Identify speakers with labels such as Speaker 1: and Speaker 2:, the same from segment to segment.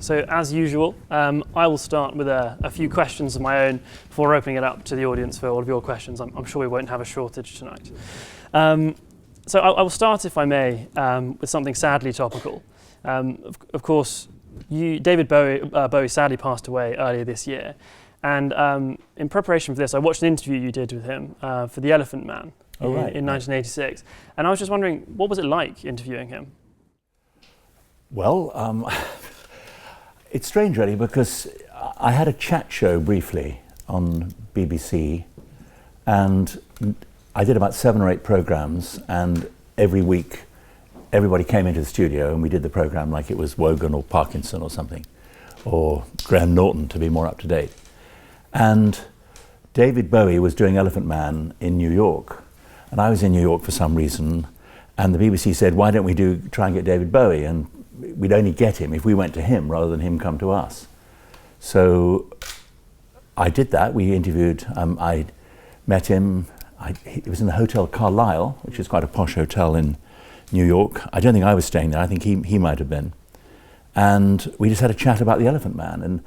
Speaker 1: So as usual, I will start with a few questions of my own before opening it up to the audience for all of your questions. I'm sure we won't have a shortage tonight. So I will start, if I may, with something sadly topical. Of course, David Bowie sadly passed away earlier this year. And in preparation for this, I watched an interview you did with him for The Elephant Man in 1986. And I was just wondering, what was it like interviewing him?
Speaker 2: Well, it's strange really, because I had a chat show briefly on BBC, and I did about 7 or 8 programs, and every week everybody came into the studio and we did the program like it was Wogan or Parkinson or something, or Graham Norton to be more up to date. And David Bowie was doing Elephant Man in New York, and I was in New York for some reason, and the BBC said, why don't we try and get David Bowie, and we'd only get him if we went to him rather than him come to us. So I did that. We interviewed, I met him, it was in the Hotel Carlisle, which is quite a posh hotel in New York. I don't think I was staying there, I think he might have been. And we just had a chat about The Elephant Man, and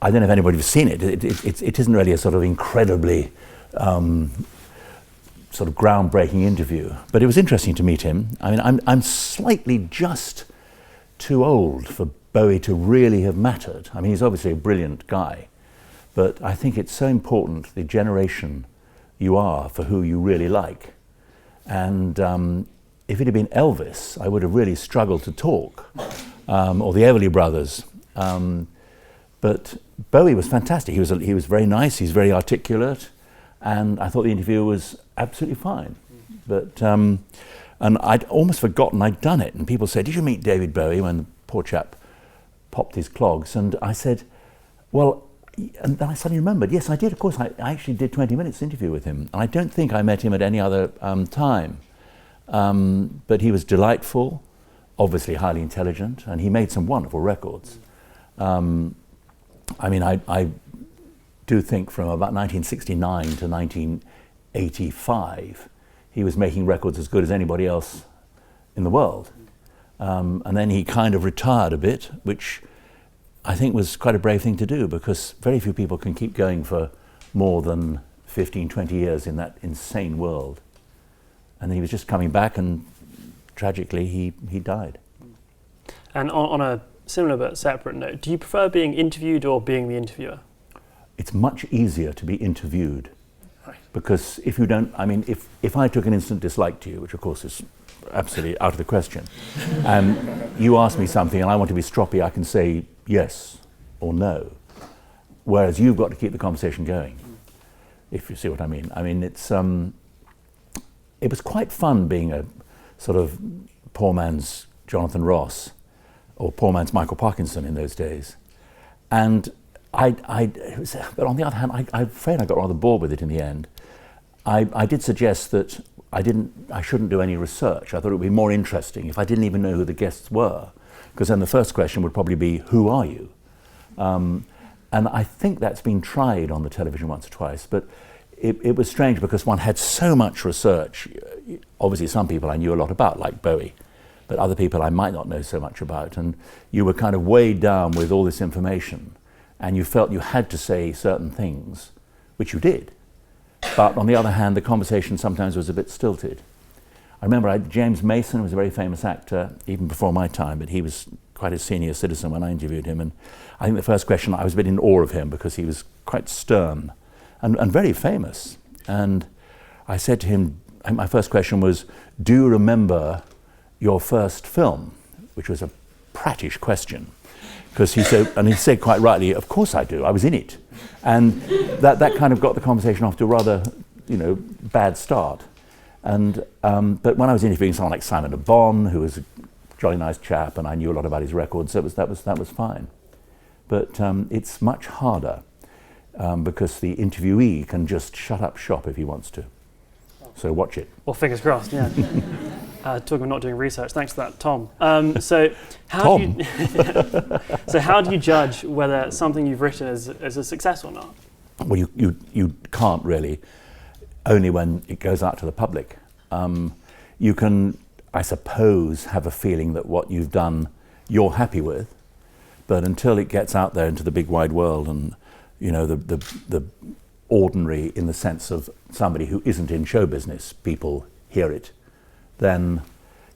Speaker 2: I don't know if anybody's seen it. It isn't really a sort of incredibly sort of groundbreaking interview, but it was interesting to meet him. I mean, I'm slightly just too old for Bowie to really have mattered. I mean, he's obviously a brilliant guy, but I think it's so important, the generation you are, for who you really like. And if it had been Elvis, I would have really struggled to talk, or the Everly Brothers. But Bowie was fantastic. He was very nice, he's very articulate, and I thought the interview was absolutely fine. But and I'd almost forgotten I'd done it, and people said, did you meet David Bowie, when the poor chap popped his clogs? And I said, well, and then I suddenly remembered, yes, I did, of course, I actually did 20 minutes interview with him, and I don't think I met him at any other time. But he was delightful, obviously highly intelligent, and he made some wonderful records. I mean, I do think from about 1969 to 1985, he was making records as good as anybody else in the world. And then he kind of retired a bit, which I think was quite a brave thing to do, because very few people can keep going for more than 15, 20 years in that insane world. And he was just coming back, and tragically he died.
Speaker 1: And on a similar but separate note, do you prefer being interviewed or being the interviewer?
Speaker 2: It's much easier to be interviewed.
Speaker 1: Right.
Speaker 2: Because if you don't, I mean, if I took an instant dislike to you, which of course is absolutely out of the question, and you ask me something and I want to be stroppy, I can say yes or no. Whereas you've got to keep the conversation going, if you see what I mean. I mean, it was quite fun being a sort of poor man's Jonathan Ross, or poor man's Michael Parkinson in those days. And but on the other hand, I'm afraid I got rather bored with it in the end. I did suggest that I shouldn't do any research. I thought it would be more interesting if I didn't even know who the guests were, because then the first question would probably be, who are you? And I think that's been tried on the television once or twice, but it was strange because one had so much research. Obviously some people I knew a lot about, like Bowie, but other people I might not know so much about, and you were kind of weighed down with all this information, and you felt you had to say certain things, which you did. But on the other hand, the conversation sometimes was a bit stilted. I remember James Mason was a very famous actor, even before my time, but he was quite a senior citizen when I interviewed him, and I think the first question, I was a bit in awe of him because he was quite stern and very famous. And I said to him, my first question was, do you remember your first film? Which was a prattish question. Because he said quite rightly, of course I do, I was in it. And that kind of got the conversation off to a rather, bad start. And but when I was interviewing someone like Simon Le Bon, who was a jolly nice chap, and I knew a lot about his records, that was fine. But it's much harder because the interviewee can just shut up shop if he wants to. So watch it.
Speaker 1: Well, fingers crossed, yeah. Talking of not doing research, thanks for that, Tom. So how do you judge whether something you've written is a success or not?
Speaker 2: Well, you can't really, only when it goes out to the public. You can, I suppose, have a feeling that what you've done you're happy with, But until it gets out there into the big wide world and, you know, the ordinary, in the sense of somebody who isn't in show business, people hear it, then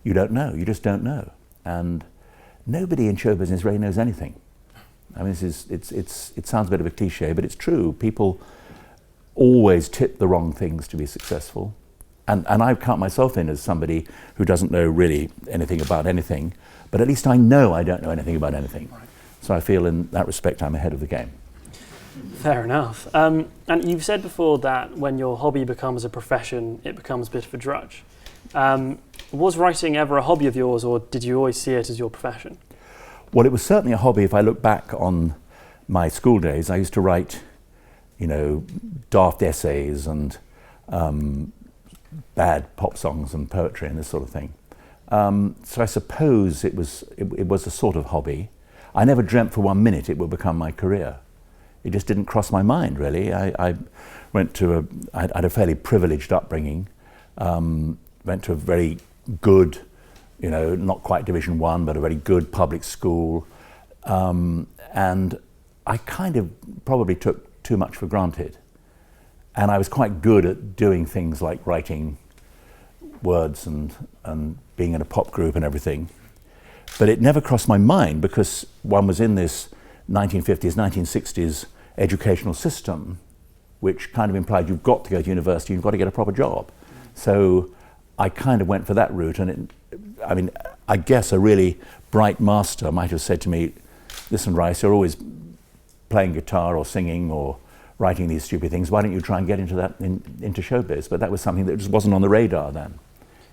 Speaker 2: you don't know. You just don't know. And nobody in show business really knows anything. I mean, it sounds a bit of a cliche, but it's true. People always tip the wrong things to be successful. And I count myself in as somebody who doesn't know really anything about anything, but at least I know I don't know anything about anything. Right. So I feel in that respect I'm ahead of the game.
Speaker 1: Fair enough. And you've said before that when your hobby becomes a profession, it becomes a bit of a drudge. Was writing ever a hobby of yours, or did you always see it as your profession?
Speaker 2: Well, it was certainly a hobby. If I look back on my school days, I used to write, you know, daft essays and bad pop songs and poetry and this sort of thing. So I suppose it was a sort of hobby. I never dreamt for 1 minute it would become my career. It just didn't cross my mind, really. I had a fairly privileged upbringing. Went to a very good, you know, not quite Division 1, but a very good public school. And I kind of probably took too much for granted. And I was quite good at doing things like writing words and being in a pop group and everything. But it never crossed my mind because one was in this 1950s, 1960s educational system, which kind of implied you've got to go to university, you've got to get a proper job. So I kind of went for that route. And I mean, I guess a really bright master might have said to me, listen, Rice, you're always playing guitar or singing or writing these stupid things. Why don't you try and get into that, into showbiz? But that was something that just wasn't on the radar then.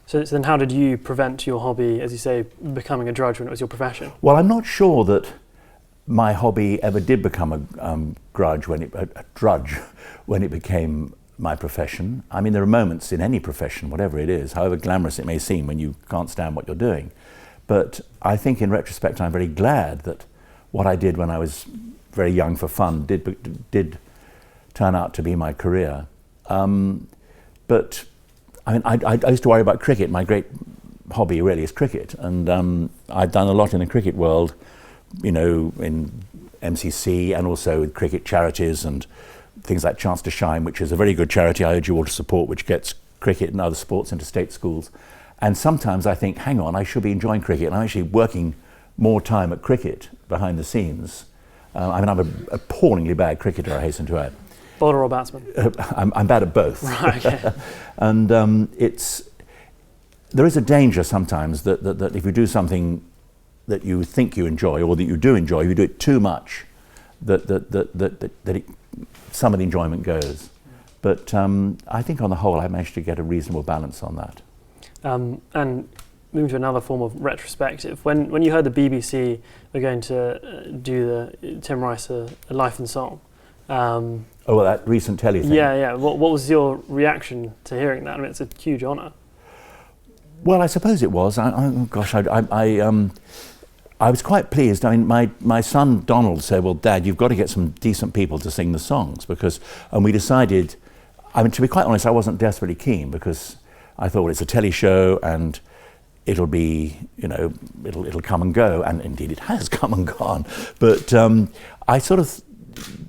Speaker 1: So then how did you prevent your hobby, as you say, becoming a drudge when it was your profession?
Speaker 2: Well, I'm not sure that my hobby ever did become a drudge when it became my profession. I mean, there are moments in any profession, whatever it is, however glamorous it may seem, when you can't stand what you're doing. But I think in retrospect, I'm very glad that what I did when I was very young for fun did turn out to be my career. But I mean, I used to worry about cricket. My great hobby really is cricket, and I've done a lot in the cricket world, you know, in MCC and also with cricket charities and things like Chance to Shine, which is a very good charity I urge you all to support, which gets cricket and other sports into state schools. And sometimes I think, hang on, I should be enjoying cricket, and I'm actually working more time at cricket behind the scenes. I mean, I'm an appallingly bad cricketer, I hasten to add.
Speaker 1: Bowler or batsman?
Speaker 2: I'm bad at both.
Speaker 1: Right, okay.
Speaker 2: And there is a danger sometimes that if you do something that you think you enjoy or that you do enjoy, if you do it too much, some of the enjoyment goes. But I think on the whole I managed to get a reasonable balance on that.
Speaker 1: And moving to another form of retrospective, when you heard the BBC were going to do the Tim Rice a Life and Song.
Speaker 2: Oh, well, that recent telly thing.
Speaker 1: Yeah. What was your reaction to hearing that? I mean, it's a huge honour.
Speaker 2: Well, I suppose it was. I was quite pleased. I mean, my son Donald said, well, Dad, you've got to get some decent people to sing the songs, and we decided, I mean, to be quite honest, I wasn't desperately keen because I thought, well, it's a telly show and it'll be, you know, it'll come and go, and indeed it has come and gone. But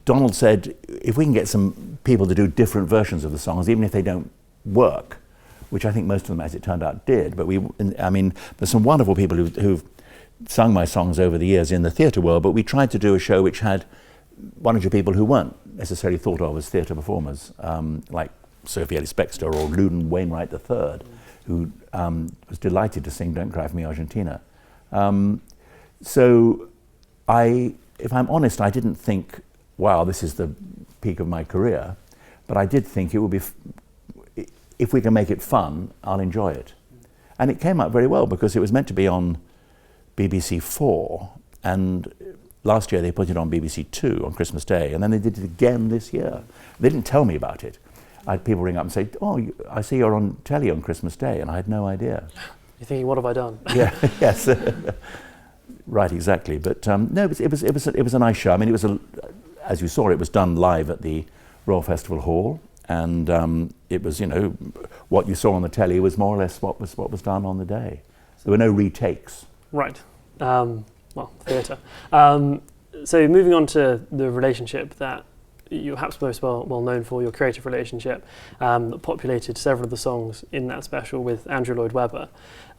Speaker 2: Donald said, if we can get some people to do different versions of the songs, even if they don't work, which I think most of them, as it turned out, did. But there's some wonderful people who've sung my songs over the years in the theatre world, but we tried to do a show which had one or two people who weren't necessarily thought of as theatre performers, like Sophie Ellis-Bextor or Loudon Wainwright III, who was delighted to sing Don't Cry for Me, Argentina. So if I'm honest, I didn't think, wow, this is the peak of my career, but I did think it would be, if we can make it fun, I'll enjoy it. And it came out very well because it was meant to be on BBC 4, and last year they put it on BBC 2 on Christmas Day, and then they did it again this year. They didn't tell me about it. I had people ring up and say, oh, I see you're on telly on Christmas Day, and I had no idea.
Speaker 1: You're thinking, what have I done?
Speaker 2: Yeah, yes. Right, exactly. But no, it was a nice show. I mean, it was, as you saw, it was done live at the Royal Festival Hall, and it was, you know, what you saw on the telly was more or less what was done on the day. So there were no retakes.
Speaker 1: Right. theatre. So moving on to the relationship that you're perhaps most well known for, your creative relationship that populated several of the songs in that special with Andrew Lloyd-Webber.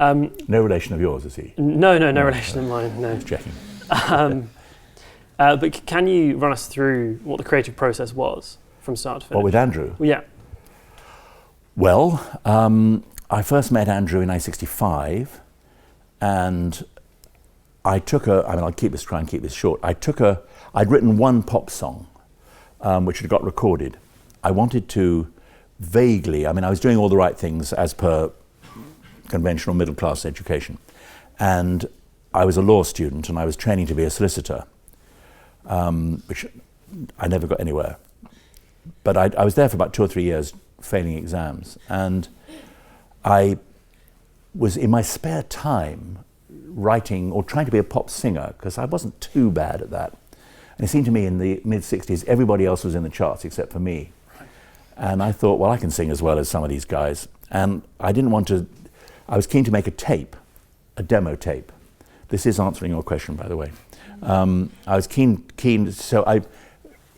Speaker 2: No relation of yours, is he?
Speaker 1: No relation of mine, no.
Speaker 2: Just checking.
Speaker 1: But can you run us through what the creative process was from start to finish?
Speaker 2: What, with Andrew?
Speaker 1: Yeah.
Speaker 2: Well, I first met Andrew in 1965, and I'll try and keep this short. I'd written one pop song, which had got recorded. I wanted to vaguely, I was doing all the right things as per conventional middle class education. And I was a law student and I was training to be a solicitor, which I never got anywhere. But I was there for about 2 or 3 years failing exams. And I was in my spare time writing or trying to be a pop singer because I wasn't too bad at that. And it seemed to me in the mid-60s, everybody else was in the charts except for me. And I thought, well, I can sing as well as some of these guys. And I was keen to make a tape, a demo tape. This is answering your question, by the way. I was keen, so I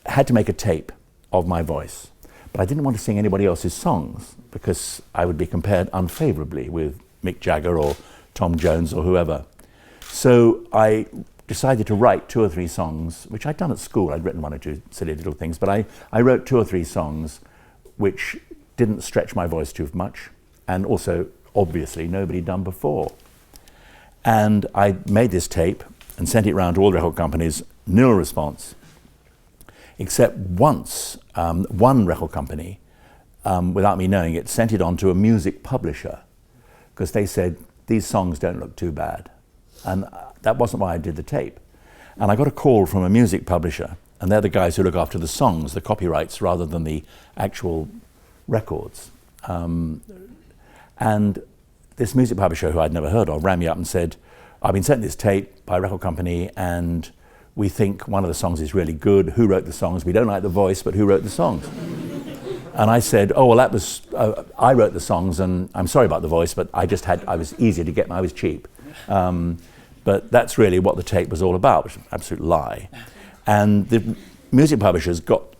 Speaker 2: had to make a tape of my voice. But I didn't want to sing anybody else's songs because I would be compared unfavorably with Mick Jagger or Tom Jones or whoever. So I decided to write 2 or 3 songs, which I'd done at school. I'd written 1 or 2 silly little things, but I wrote 2 or 3 songs which didn't stretch my voice too much, and also, obviously, nobody had done before. And I made this tape and sent it round to all the record companies, nil response, except once, one record company, without me knowing it, sent it on to a music publisher, because they said, these songs don't look too bad. And that wasn't why I did the tape. And I got a call from a music publisher, and they're the guys who look after the songs, the copyrights, rather than the actual records. And this music publisher, who I'd never heard of, rang me up and said, I've been sent this tape by a record company, and we think one of the songs is really good. Who wrote the songs? We don't like the voice, but who wrote the songs? And I said, oh, well, that was, I wrote the songs, and I'm sorry about the voice, but I was easier to get, I was cheap. But that's really what the tape was all about, which is an absolute lie. And the music publishers got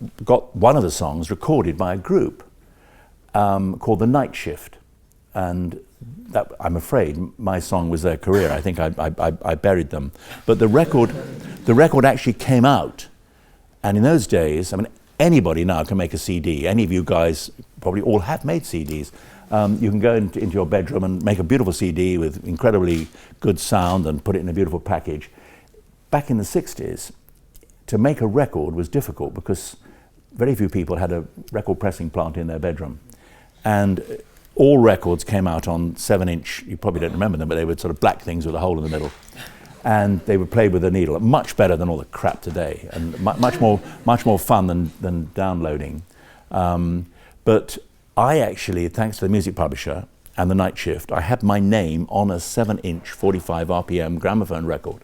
Speaker 2: one of the songs recorded by a group called The Night Shift. And that, I'm afraid, my song was their career. I think I buried them. But the record actually came out. And in those days, anybody now can make a CD. Any of you guys probably all have made CDs. You can go into your bedroom and make a beautiful CD with incredibly good sound and put it in a beautiful package. Back in the 60s, to make a record was difficult because very few people had a record pressing plant in their bedroom. And all records came out on 7-inch, you probably don't remember them, but they were sort of black things with a hole in the middle. And they were played with a needle, much better than all the crap today, and much more fun than downloading. But I actually, thanks to the music publisher and the Night Shift, I had my name on a 7-inch 45 RPM gramophone record.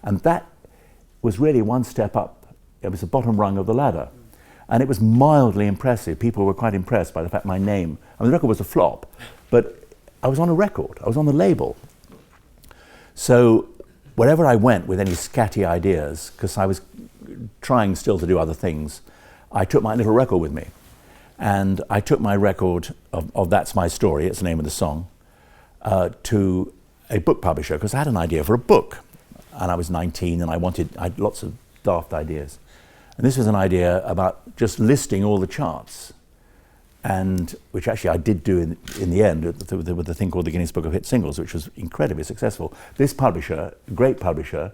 Speaker 2: And that was really one step up. It was the bottom rung of the ladder. And it was mildly impressive. People were quite impressed by the fact my name, the record was a flop, but I was on a record, I was on the label. So wherever I went with any scatty ideas, because I was trying still to do other things, I took my little record with me. And I took my record of That's My Story, it's the name of the song, to a book publisher, because I had an idea for a book. And I was 19 and I had lots of daft ideas. And this was an idea about just listing all the charts, and which actually I did do in the end with the thing called the Guinness Book of Hit Singles, which was incredibly successful. This publisher, great publisher,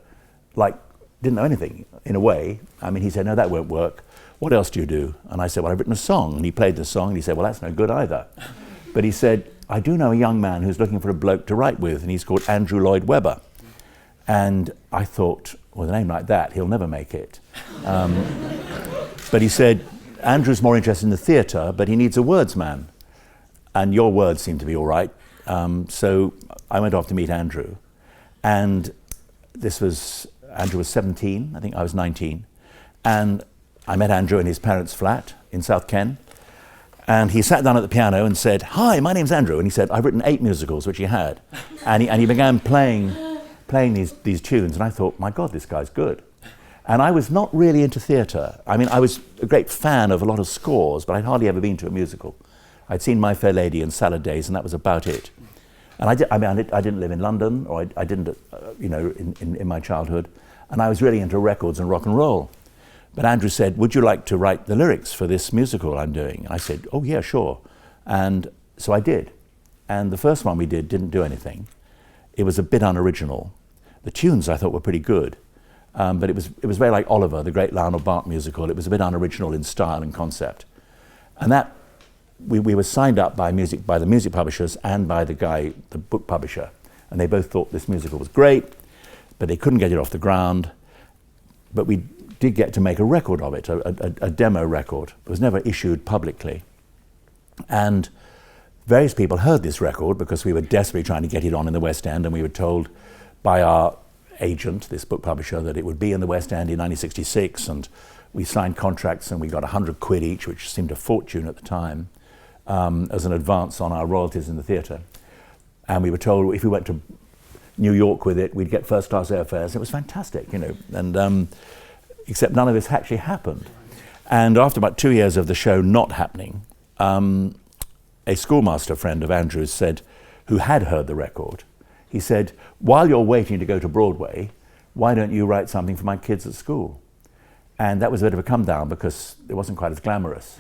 Speaker 2: didn't know anything in a way. He said, no, that won't work. What else do you do? And I said, well, I've written a song. And he played the song and he said, well, that's no good either. But he said, I do know a young man who's looking for a bloke to write with, and he's called Andrew Lloyd-Webber. And I thought, with a name like that, he'll never make it. But he said, Andrew's more interested in the theatre, but he needs a words man. And your words seem to be all right. So I went off to meet Andrew. And Andrew was 17, I think I was 19. And I met Andrew in his parents' flat in South Ken. And he sat down at the piano and said, hi, my name's Andrew. And he said, I've written 8 musicals, which he had. And he began playing playing these tunes, and I thought, my God, this guy's good. And I was not really into theatre. I mean, I was a great fan of a lot of scores, but I'd hardly ever been to a musical. I'd seen My Fair Lady and Salad Days, and that was about it. And I didn't live in London, or I didn't, in my childhood, and I was really into records and rock and roll. But Andrew said, would you like to write the lyrics for this musical I'm doing? And I said, oh yeah, sure. And so I did. And the first one we did didn't do anything. It was a bit unoriginal. The tunes I thought were pretty good, but it was very like Oliver, the great Lionel Bart musical. It was a bit unoriginal in style and concept. And that, we were signed up by the music publishers and by the book publisher. And they both thought this musical was great, but they couldn't get it off the ground. But we did get to make a record of it, a demo record. It was never issued publicly. And various people heard this record because we were desperately trying to get it on in the West End, and we were told by our agent, this book publisher, that it would be in the West End in 1966, and we signed contracts and we got £100 each, which seemed a fortune at the time, as an advance on our royalties in the theatre. And we were told if we went to New York with it, we'd get first-class airfares. It was fantastic, and except none of this actually happened. And after about 2 years of the show not happening, a schoolmaster friend of Andrew's said, who had heard the record, he said, while you're waiting to go to Broadway, why don't you write something for my kids at school? And that was a bit of a come down because it wasn't quite as glamorous.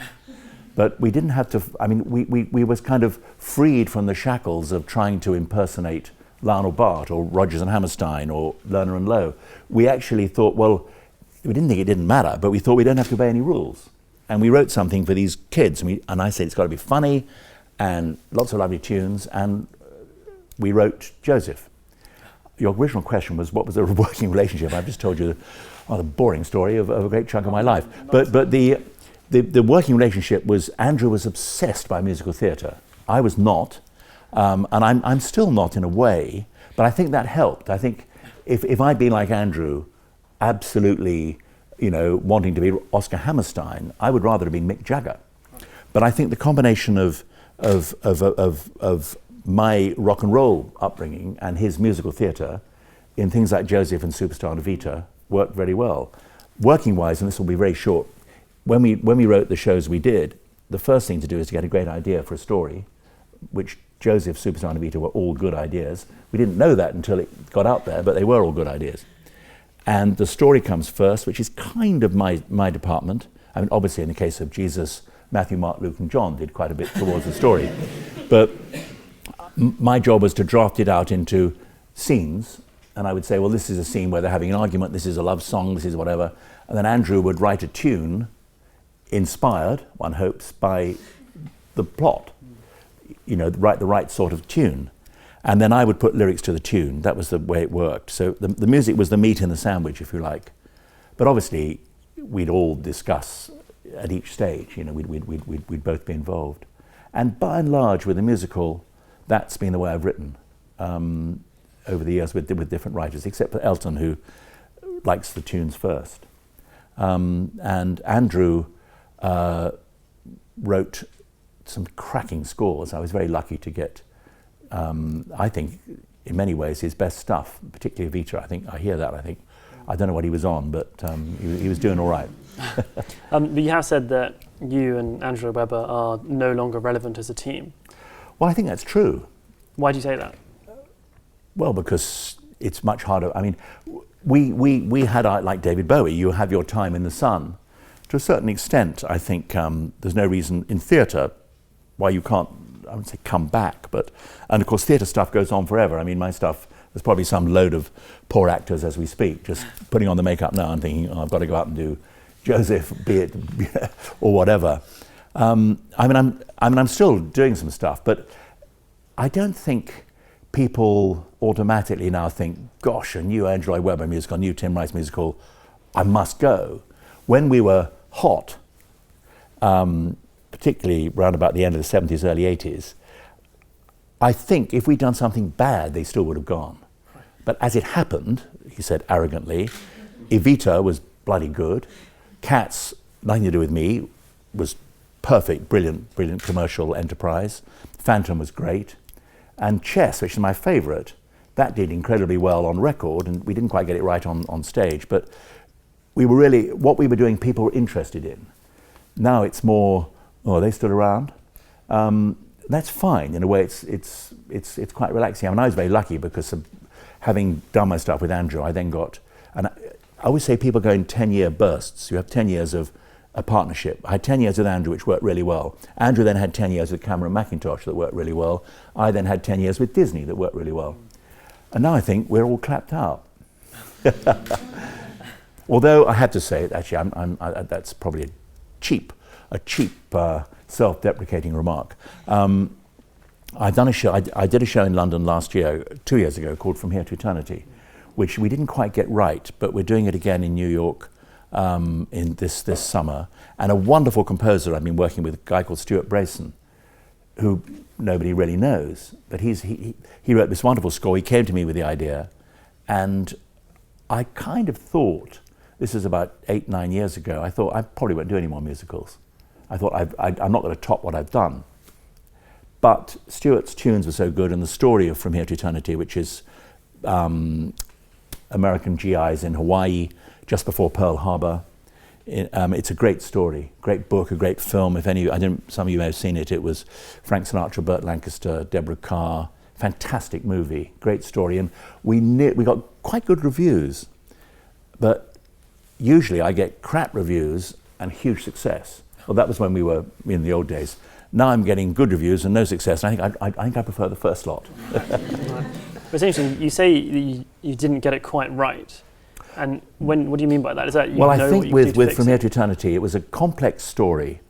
Speaker 2: But we didn't have to, we was kind of freed from the shackles of trying to impersonate Lionel Bart or Rodgers and Hammerstein or Lerner and Loewe. We actually thought, well, we didn't think it didn't matter, but we thought we don't have to obey any rules. And we wrote something for these kids, and I said it's got to be funny and lots of lovely tunes, and we wrote Joseph. Your original question was, what was the working relationship? I've just told you the boring story of a great chunk of my life. But the working relationship was, Andrew was obsessed by musical theatre. I was not, and I'm still not in a way, but I think that helped. I think if I'd been like Andrew, absolutely, wanting to be Oscar Hammerstein, I would rather have been Mick Jagger. But I think the combination of my rock and roll upbringing and his musical theatre in things like Joseph and Superstar and Evita worked very well. Working wise, and this will be very short, when we wrote the shows we did, the first thing to do is to get a great idea for a story, which Joseph, Superstar and Evita were all good ideas. We didn't know that until it got out there, but they were all good ideas. And the story comes first, which is kind of my department. I mean, obviously in the case of Jesus, Matthew, Mark, Luke and John did quite a bit towards the story. But my job was to draft it out into scenes, and I would say, well, this is a scene where they're having an argument, this is a love song, this is whatever. And then Andrew would write a tune inspired, one hopes, by the plot. Write the right sort of tune. And then I would put lyrics to the tune. That was the way it worked. So the music was the meat in the sandwich, if you like. But obviously, we'd all discuss at each stage. We'd both be involved. And by and large, with the musical, that's been the way I've written over the years with different writers, except for Elton, who likes the tunes first. And Andrew wrote some cracking scores. I was very lucky to get, I think, in many ways, his best stuff, particularly Evita. I hear that. I don't know what he was on, but he was doing all right.
Speaker 1: But you have said that you and Andrew Lloyd-Webber are no longer relevant as a team.
Speaker 2: Well, I think that's true.
Speaker 1: Why do you say that?
Speaker 2: Well, because it's much harder. I mean, we had, like David Bowie, you have your time in the sun. To a certain extent, I think there's no reason in theatre why you can't, I wouldn't say come back, and of course theatre stuff goes on forever. I mean, my stuff, there's probably some load of poor actors as we speak, just putting on the makeup now and thinking, oh, I've got to go out and do Joseph, be it, or whatever. I'm still doing some stuff, but I don't think people automatically now think, gosh, a new Andrew Lloyd-Webber musical, a new Tim Rice musical, I must go. When we were hot, particularly around about the end of the 70s, early 80s, I think if we'd done something bad, they still would have gone. But as it happened, he said arrogantly, Evita was bloody good. Cats, nothing to do with me, was perfect, brilliant commercial enterprise. Phantom was great. And Chess, which is my favourite, That did incredibly well on record, and we didn't quite get it right on stage, but we were really, what we were doing, people were interested in. Now it's more, oh, they stood around. That's fine, in a way it's quite relaxing. I mean, I was very lucky because of having done my stuff with Andrew, I then got, and I always say people go in 10-year bursts. You have 10 years of a partnership. I had 10 years with Andrew, which worked really well. Andrew then had 10 years with Cameron Mackintosh that worked really well. I then had 10 years with Disney that worked really well. And now I think we're all clapped out. Although I have to say, actually, that's probably a cheap self-deprecating remark. I've done a show. I did a show in London last year, 2 years ago, called From Here to Eternity, which we didn't quite get right, but we're doing it again in New York in this summer. And a wonderful composer I've been working with, a guy called Stuart Brayson, who nobody really knows, but he wrote this wonderful score. He came to me with the idea, and I kind of thought, this is about 8-9 years ago, I thought I probably won't do any more musicals. I thought I'm not going to top what I've done. But Stuart's tunes were so good, and the story of From Here to Eternity, which is American GIs in Hawaii just before Pearl Harbor. It's a great story, great book, a great film. Some of you may have seen it. It was Frank Sinatra, Burt Lancaster, Deborah Carr. Fantastic movie, great story, and we got quite good reviews. But usually I get crap reviews and huge success. Well, that was when we were in the old days. Now I'm getting good reviews and no success, and I think I prefer the first lot.
Speaker 1: It's interesting, you say that you didn't get it quite right. And what do you mean by that? Is that
Speaker 2: well, I think with From Here to Eternity, it was a complex story,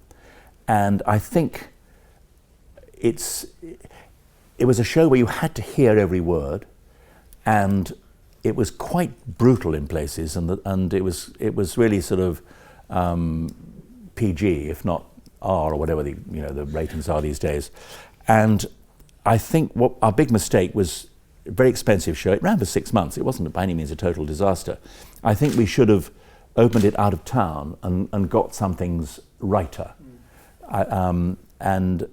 Speaker 2: and I think it was a show where you had to hear every word, and it was quite brutal in places, and it was really sort of PG, if not R, or whatever the ratings are these days. And I think what our big mistake was, a very expensive show. It ran for 6 months. It wasn't by any means a total disaster. I think we should have opened it out of town and got some things righter. And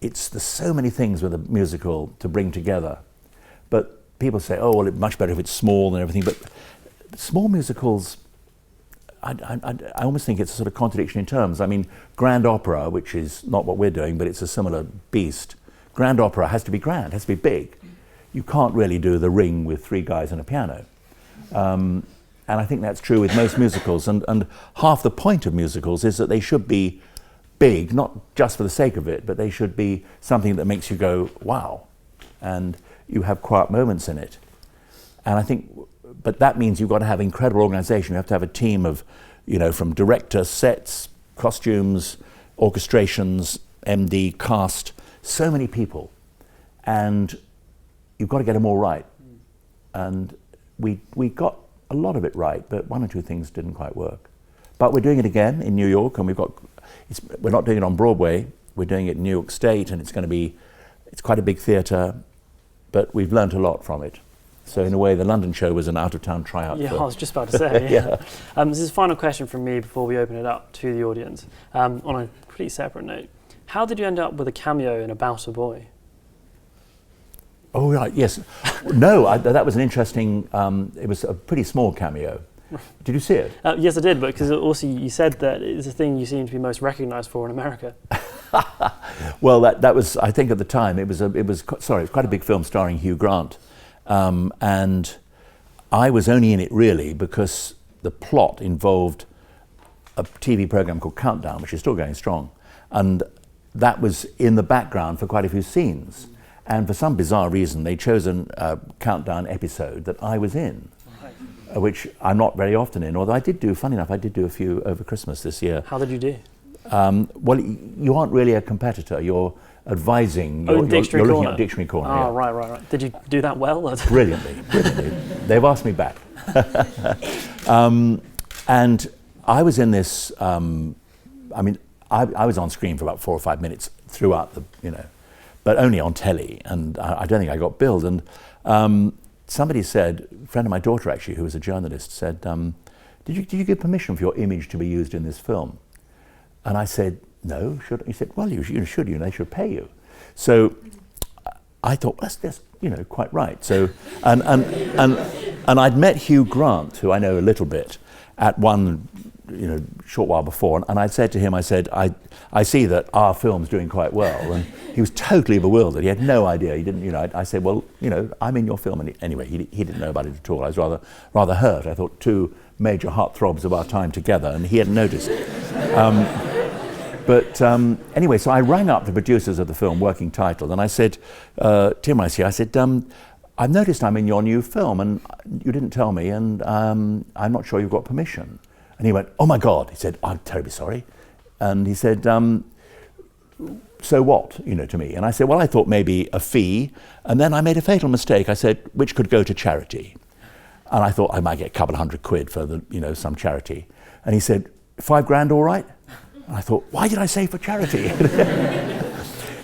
Speaker 2: there's so many things with a musical to bring together. But people say, oh, well, it's much better if it's small and everything. But small musicals, I almost think it's a sort of contradiction in terms. I mean, grand opera, which is not what we're doing, but it's a similar beast. Grand opera has to be grand, has to be big. You can't really do The Ring with 3 guys and a piano. And I think that's true with most musicals. And half the point of musicals is that they should be big, not just for the sake of it, but they should be something that makes you go, wow. And you have quiet moments in it. And I think, but that means you've got to have incredible organization. You have to have a team of, from director, sets, costumes, orchestrations, MD, cast, so many people. And you've got to get them all right. And we got a lot of it right, but 1 or 2 things didn't quite work. But we're doing it again in New York, and we're not doing it on Broadway, we're doing it in New York State, and it's quite a big theatre, but we've learned a lot from it. So in a way, the London show was an out-of-town tryout.
Speaker 1: Yeah, I was just about to say. Yeah. This is a final question from me before we open it up to the audience. On a pretty separate note, how did you end up with a cameo in About a Boy? Oh, right, yes. No, that was an interesting, it was a pretty small cameo. Did you see it? Yes, I did, but because also you said that it's the thing you seem to be most recognised for in America.
Speaker 2: Well, that was, I think at the time, it was quite a big film starring Hugh Grant. And I was only in it really because the plot involved a TV program called Countdown, which is still going strong. And that was in the background for quite a few scenes. And for some bizarre reason, they'd chosen a Countdown episode that I was in, which I'm not very often in, although funny enough, I did do a few over Christmas this year.
Speaker 1: How did you do?
Speaker 2: Well, you aren't really a competitor, you're advising, you're looking at Dictionary Corner.
Speaker 1: Oh, yeah. Right. Did you do that well?
Speaker 2: Brilliantly. They've asked me back. And I was in this, I was on screen for about 4 or 5 minutes throughout but only on telly, and I don't think I got billed. And somebody said, a friend of my daughter actually, who was a journalist, said, did you give permission for your image to be used in this film? And I said, no, should? He said, well, you should, they should pay you. So I thought, that's quite right. So, and I'd met Hugh Grant, who I know a little bit, at one short while before, and I said to him, I see that our film's doing quite well, and he was totally bewildered. He had no idea. He didn't, I said, well, I'm in your film, and anyway, he didn't know about it at all. I was rather hurt. I thought two major heartthrobs of our time together, and he hadn't noticed. But anyway, so I rang up the producers of the film, working title, and I said, Tim, I said, I've noticed I'm in your new film, and you didn't tell me, and I'm not sure you've got permission. And he went, oh my God. He said, I'm terribly sorry. And he said, so what, to me? And I said, well, I thought maybe a fee. And then I made a fatal mistake. I said, which could go to charity. And I thought I might get a couple of $100 for some charity. And he said, $5,000 all right? And I thought, why did I say for charity?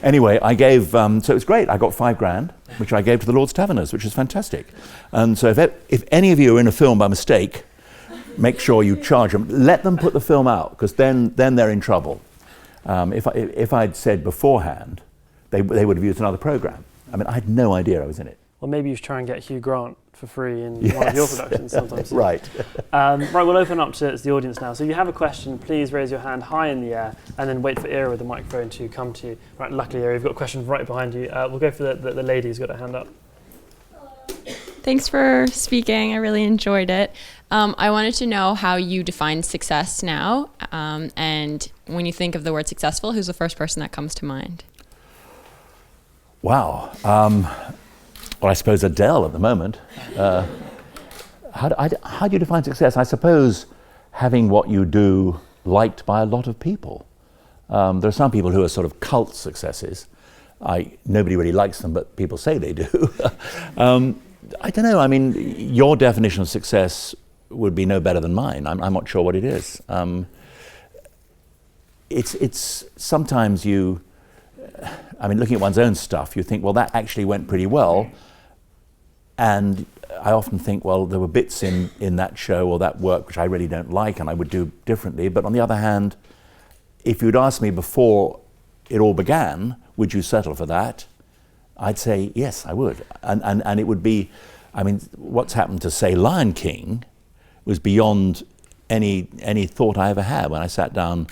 Speaker 2: Anyway, I gave, so it was great. I got $5,000, which I gave to the Lord's Taverners, which is fantastic. And so if any of you are in a film by mistake, make sure you charge them. Let them put the film out, because then they're in trouble. If I'd said beforehand, they would have used another program. I mean, I had no idea I was in it.
Speaker 1: Well, maybe you should try and get Hugh Grant for free in one of your productions sometimes.
Speaker 2: Right.
Speaker 1: Right, we'll open up to the audience now. So if you have a question, please raise your hand high in the air and then wait for Ira with the microphone to come to you. Right, luckily, Ira, you've got a question right behind you. We'll go for the lady who's got her hand up.
Speaker 3: Thanks for speaking. I really enjoyed it. I wanted to know how you define success now, and when you think of the word successful, who's the first person that comes to mind?
Speaker 2: Wow. Well, I suppose Adele at the moment. How do you define success? I suppose having what you do liked by a lot of people. There are some people who are sort of cult successes. Nobody really likes them, but people say they do. I don't know. I mean, your definition of success would be no better than mine. I'm not sure what it is. It's sometimes looking at one's own stuff, you think, well, that actually went pretty well. And I often think, well, there were bits in that show or that work which I really don't like and I would do differently. But on the other hand, if you'd asked me before it all began, would you settle for that? I'd say, yes, I would. And it would be, what's happened to, say, Lion King was beyond any thought I ever had. When I sat down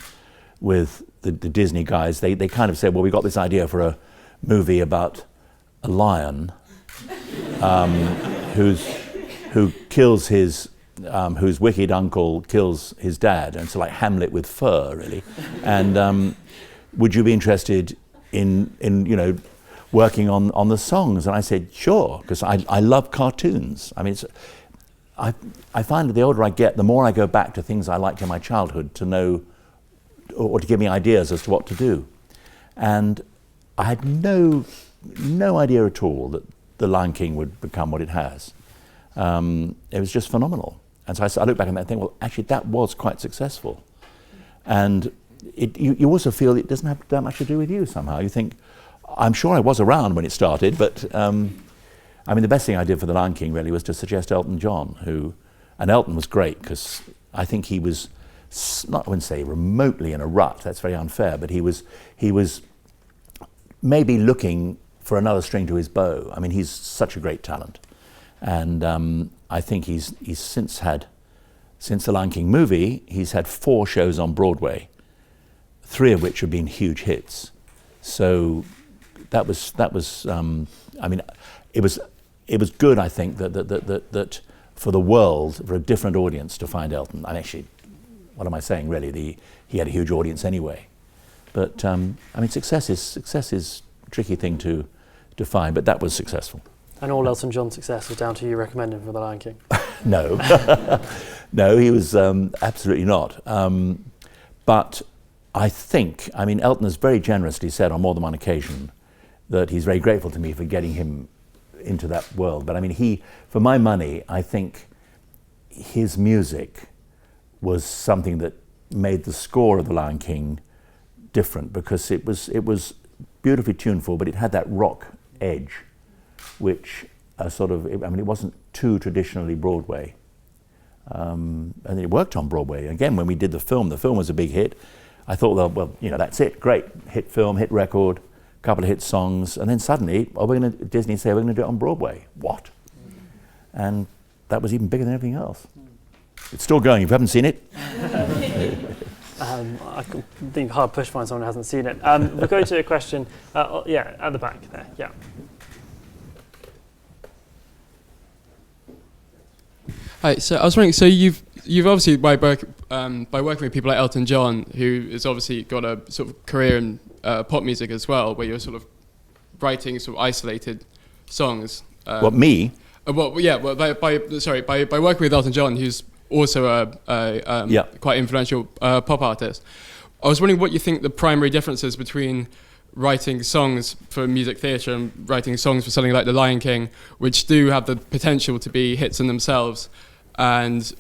Speaker 2: with the Disney guys, they kind of said, well, we got this idea for a movie about a lion who kills his, whose wicked uncle kills his dad. And so like Hamlet with fur, really. And would you be interested in working on the songs? And I said, sure, because I love cartoons. I find that the older I get, the more I go back to things I liked in my childhood to know, or to give me ideas as to what to do. And I had no idea at all that The Lion King would become what it has. It was just phenomenal. And so I look back on that and think, well, actually that was quite successful. And you also feel it doesn't have that much to do with you somehow. You think, I'm sure I was around when it started, but the best thing I did for The Lion King really was to suggest Elton John, and Elton was great because I think he was, I wouldn't say remotely in a rut, that's very unfair, but he was maybe looking for another string to his bow. He's such a great talent. And I think he's since The Lion King movie, he's had 4 shows on Broadway, 3 of which have been huge hits. So that was it was good, I think, that for the world, for a different audience to find Elton. And actually, what am I saying, really? He had a huge audience anyway. But success is a tricky thing to define, but that was successful.
Speaker 1: And all Elton John's success was down to you recommending him for The Lion King?
Speaker 2: No. No, he was absolutely not. But I think, Elton has very generously said on more than one occasion that he's very grateful to me for getting him into that world. But for my money, I think his music was something that made the score of The Lion King different, because it was beautifully tuneful, but it had that rock edge, which it wasn't too traditionally Broadway. And it worked on Broadway. Again, when we did the film was a big hit. I thought, well, that's it, great, hit film, hit record, couple of hit songs, and then suddenly, Disney say, we're going to do it on Broadway. What? And that was even bigger than everything else. It's still going. If you haven't seen it.
Speaker 1: I think hard push to find someone who hasn't seen it. We'll go to a question, at the back there, yeah.
Speaker 4: Hi, so I was wondering, so you've obviously, by working with people like Elton John, who has obviously got a sort of career in pop music as well, where you're sort of writing sort of isolated songs.
Speaker 2: What, me?
Speaker 4: By working with Elton John, who's also a quite influential pop artist, I was wondering what you think the primary difference is between writing songs for music theatre and writing songs for something like The Lion King, which do have the potential to be hits in themselves, and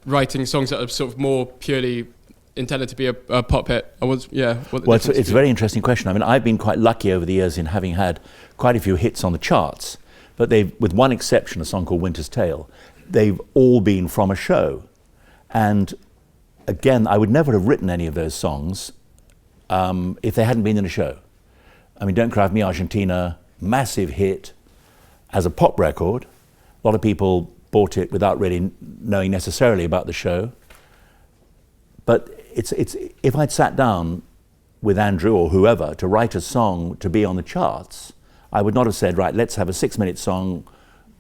Speaker 4: writing songs that are sort of more purely intended to be a pop hit. It's
Speaker 2: a very interesting question. I mean, I've been quite lucky over the years in having had quite a few hits on the charts, but with one exception, a song called Winter's Tale, they've all been from a show. And again, I would never have written any of those songs if they hadn't been in a show. I mean, Don't Cry For Me, Argentina, massive hit as a pop record. A lot of people bought it without really knowing necessarily about the show. But it's if I'd sat down with Andrew or whoever to write a song to be on the charts, I would not have said, right, let's have a 6-minute song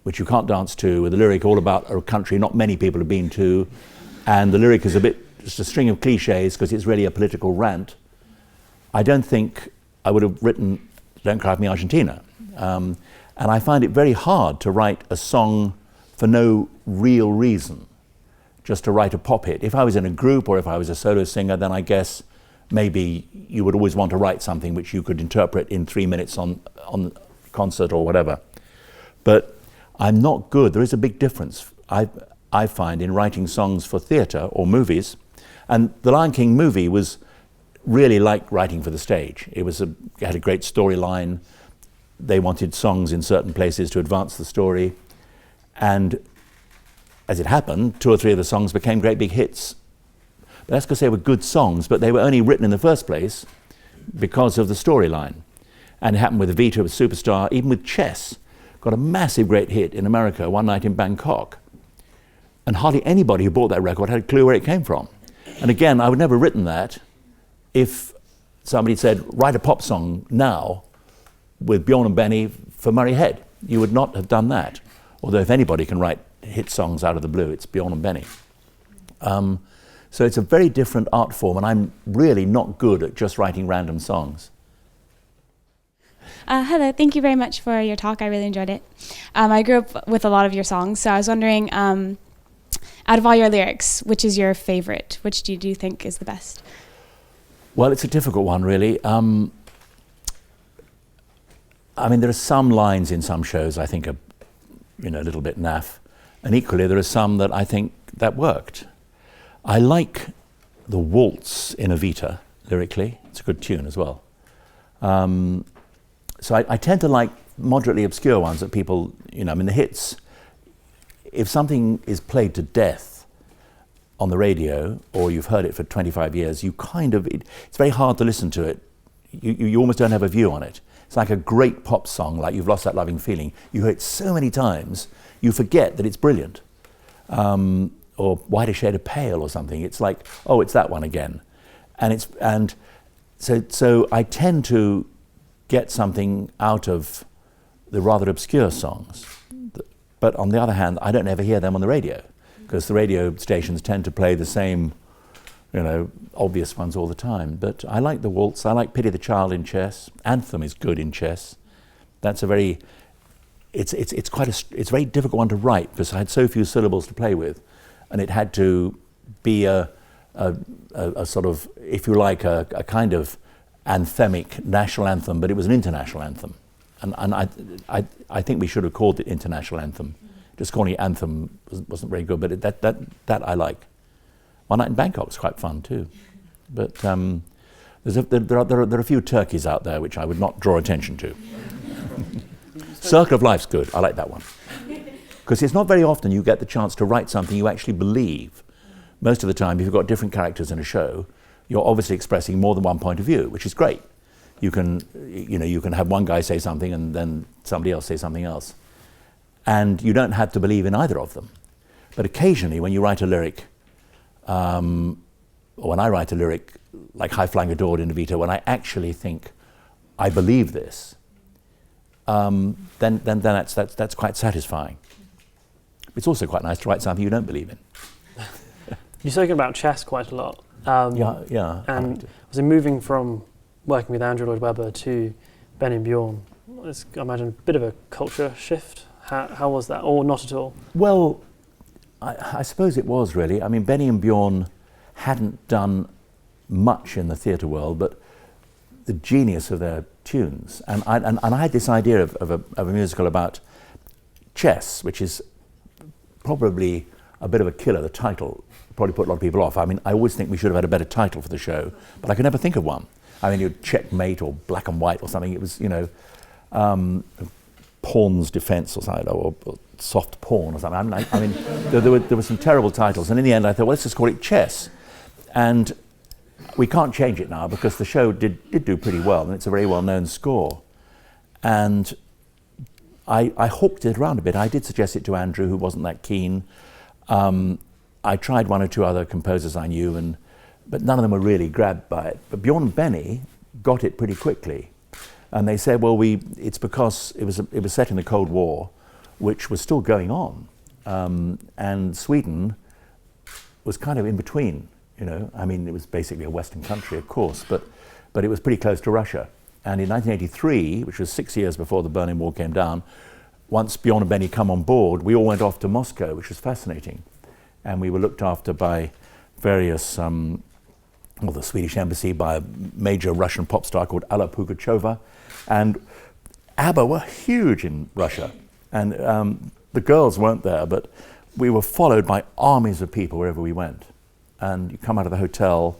Speaker 2: which you can't dance to, with a lyric all about a country not many people have been to, and the lyric is just a string of cliches because it's really a political rant. I don't think I would have written Don't Cry For Me, Argentina. And I find it very hard to write a song for no real reason, just to write a pop hit. If I was in a group or if I was a solo singer, then I guess maybe you would always want to write something which you could interpret in 3 minutes on concert or whatever. But I'm not good. There is a big difference, I find, in writing songs for theatre or movies. And the Lion King movie was really like writing for the stage. It had a great storyline. They wanted songs in certain places to advance the story. And as it happened, 2 or 3 of the songs became great big hits. But that's because they were good songs, but they were only written in the first place because of the storyline. And it happened with Evita, with Superstar, even with Chess. Got a massive great hit in America, One Night in Bangkok. And hardly anybody who bought that record had a clue where it came from. And again, I would never have written that if somebody said, write a pop song now with Bjorn and Benny for Murray Head. You would not have done that. Although if anybody can write hit songs out of the blue, it's Bjorn and Benny. So it's a very different art form, and I'm really not good at just writing random songs.
Speaker 5: Hello, thank you very much for your talk. I really enjoyed it. I grew up with a lot of your songs, so I was wondering, out of all your lyrics, which is your favorite? Which do you think is the best?
Speaker 2: Well, it's a difficult one, really. I mean, there are some lines in some shows I think are, a little bit naff, and equally there are some that I think that worked. I like the waltz in Evita, lyrically. It's a good tune as well. So I tend to like moderately obscure ones that people, the hits, if something is played to death on the radio, or you've heard it for 25 years, it's very hard to listen to it. You almost don't have a view on it. It's like a great pop song, like You've Lost That Loving Feeling. You hear it so many times, you forget that it's brilliant. Or Whiter Shade of Pale or something. It's like, oh, it's that one again. And so I tend to get something out of the rather obscure songs. But on the other hand, I don't ever hear them on the radio, because the radio stations tend to play the same, obvious ones all the time. But I like the waltz. I like Pity the Child in Chess. Anthem is good in Chess. That's a very, it's a very difficult one to write, because I had so few syllables to play with, and it had to be a sort of, if you like, a kind of anthemic national anthem, but it was an international anthem. And I think we should have called it international anthem. Just calling it anthem wasn't very good, but that I like. One Night in Bangkok was quite fun too. But there are a few turkeys out there which I would not draw attention to. Circle of Life's good. I like that one. Because it's not very often you get the chance to write something you actually believe. Most of the time, if you've got different characters in a show, you're obviously expressing more than one point of view, which is great. You can have one guy say something and then somebody else say something else. And you don't have to believe in either of them. But occasionally when you write a lyric, or when I write a lyric like High Flying Adored in Evita, when I actually think, I believe this, then that's quite satisfying. It's also quite nice to write something you don't believe in.
Speaker 1: You've spoken about chess quite a lot.
Speaker 2: Yeah.
Speaker 1: And was it moving from working with Andrew Lloyd-Webber to Benny and Bjorn? It's, I imagine, a bit of a culture shift. How was that, or not at all?
Speaker 2: Well, I suppose it was really. I mean, Benny and Bjorn hadn't done much in the theatre world, but the genius of their tunes. And I had this idea of a musical about chess, which is probably a bit of a killer. The title probably put a lot of people off. I mean, I always think we should have had a better title for the show, but I could never think of one. I mean, you'd Checkmate or Black and White or something. It was, Pawn's Defense or something, or Soft Pawn or something. I mean, there were some terrible titles, and in the end I thought, well, let's just call it Chess. And we can't change it now because the show did do pretty well, and it's a very well-known score. And I hawked it around a bit. I did suggest it to Andrew, who wasn't that keen. I tried one or two other composers I knew, but none of them were really grabbed by it. But Bjorn and Benny got it pretty quickly. And they said, well, it's because it was set in the Cold War, which was still going on. And Sweden was kind of in between, I mean, it was basically a Western country, of course, but it was pretty close to Russia. And in 1983, which was 6 years before the Berlin Wall came down, once Bjorn and Benny come on board, we all went off to Moscow, which was fascinating. And we were looked after by various, the Swedish embassy, by a major Russian pop star called Alla Pugacheva. And ABBA were huge in Russia. And the girls weren't there, but we were followed by armies of people wherever we went. And you come out of the hotel,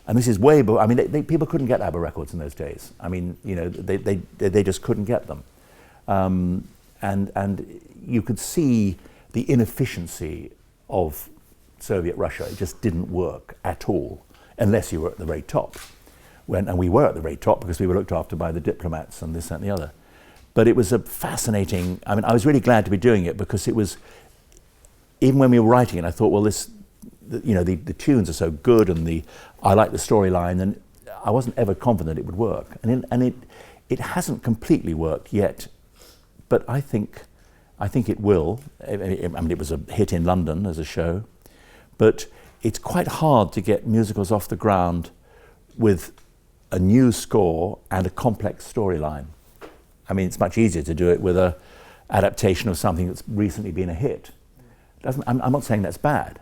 Speaker 2: and this is way before, I mean, people couldn't get ABBA records in those days. I mean, they just couldn't get them. And you could see the inefficiency of Soviet Russia. It just didn't work at all, unless you were at the very top. And we were at the very top because we were looked after by the diplomats and this, that, and the other. But it was a fascinating, I mean, I was really glad to be doing it because it was, even when we were writing it, I thought, well, the tunes are so good and I like the storyline, and I wasn't ever confident it would work. And it hasn't completely worked yet, but I think it will. I mean, it was a hit in London as a show, but it's quite hard to get musicals off the ground with a new score and a complex storyline. I mean, it's much easier to do it with an adaptation of something that's recently been a hit. I'm not saying that's bad,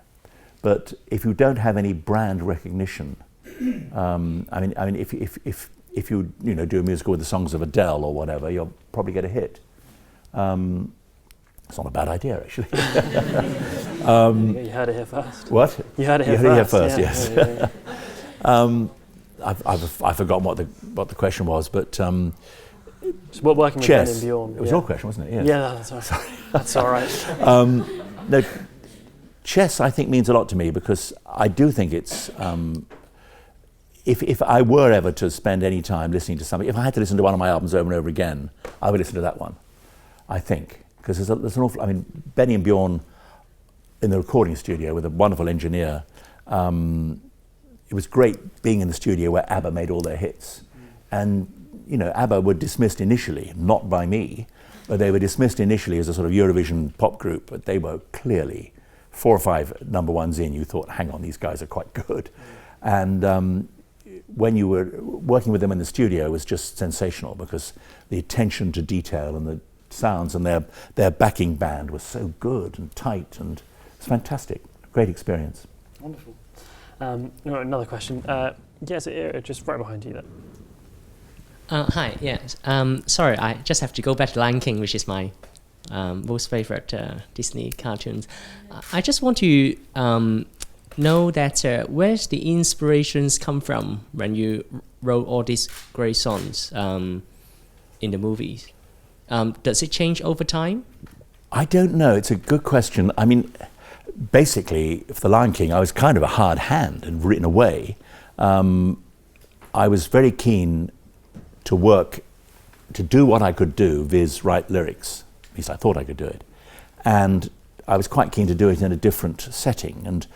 Speaker 2: but if you don't have any brand recognition, I mean, if you do a musical with the songs of Adele or whatever, you'll probably get a hit. It's not a bad idea, actually.
Speaker 1: You heard it here first.
Speaker 2: What?
Speaker 1: You heard it here first.
Speaker 2: Yes. Yeah. I've forgotten what the question was, but
Speaker 1: so what working with Benny and Bjorn?
Speaker 2: It was your question, wasn't it? Yes.
Speaker 1: Yeah, that's all right. That's all right.
Speaker 2: No, chess I think means a lot to me because I do think it's. If I were ever to spend any time listening to something, if I had to listen to one of my albums over and over again, I would listen to that one. I think because there's an awful. I mean, Benny and Bjorn in the recording studio with a wonderful engineer. It was great being in the studio where ABBA made all their hits. And, ABBA were dismissed initially, not by me, but they were dismissed initially as a sort of Eurovision pop group, but they were clearly 4 or 5 number ones in. You thought, hang on, these guys are quite good. And when you were working with them in the studio, it was just sensational because the attention to detail and the sounds and their backing band was so good and tight, and it's fantastic. Great experience.
Speaker 1: Wonderful. Another question. Yes, just right behind you there.
Speaker 6: Hi, yes. Sorry, I just have to go back to Lion King, which is my most favorite Disney cartoons. I just want to know that where's the inspirations come from when you wrote all these great songs in the movies? Does it change over time?
Speaker 2: I don't know. It's a good question. I mean, basically, for The Lion King, I was kind of a hard hand and written away. I was very keen to work, to do what I could do, viz. Write lyrics. At least I thought I could do it. And I was quite keen to do it in a different setting. And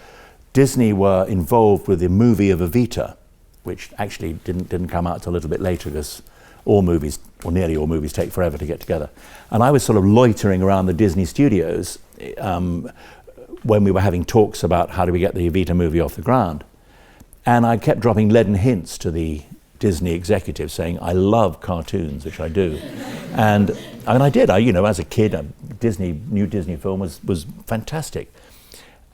Speaker 2: Disney were involved with the movie of Evita, which actually didn't come out till a little bit later because all movies, or nearly all movies, take forever to get together. And I was sort of loitering around the Disney studios when we were having talks about how do we get the Evita movie off the ground. And I kept dropping leaden hints to the Disney executives saying, I love cartoons, which I do. And I did. As a kid, a new Disney film was fantastic.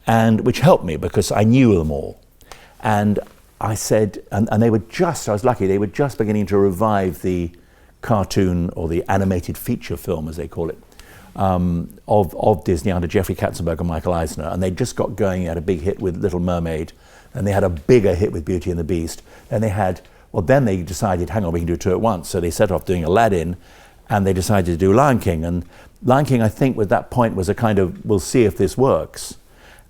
Speaker 2: And which helped me because I knew them all. And I said, and they were just, I was lucky, they were just beginning to revive the cartoon or the animated feature film, as they call it, of Disney under Jeffrey Katzenberg and Michael Eisner. And they just got going, had a big hit with Little Mermaid, and they had a bigger hit with Beauty and the Beast. Then they decided, hang on, we can do two at once. So they set off doing Aladdin, and they decided to do Lion King. And Lion King, I think, at that point was a kind of, we'll see if this works.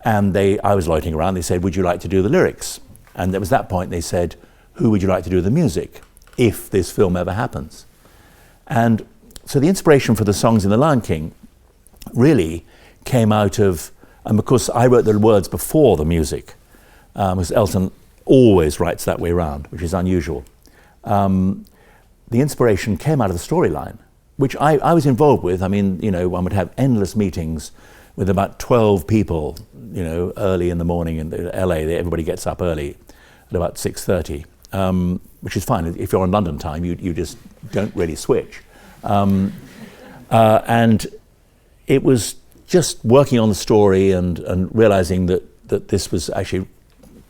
Speaker 2: And I was loitering around, they said, would you like to do the lyrics? And it was that point they said, who would you like to do the music, if this film ever happens? And so the inspiration for the songs in The Lion King really came out of, and of course I wrote the words before the music, because Elton always writes that way around, which is unusual. The inspiration came out of the storyline, which I was involved with. I mean, one would have endless meetings with about 12 people, early in the morning in LA. Everybody gets up early at about 6:30, which is fine. If you're on London time, you just don't really switch. And it was just working on the story and realizing that this was actually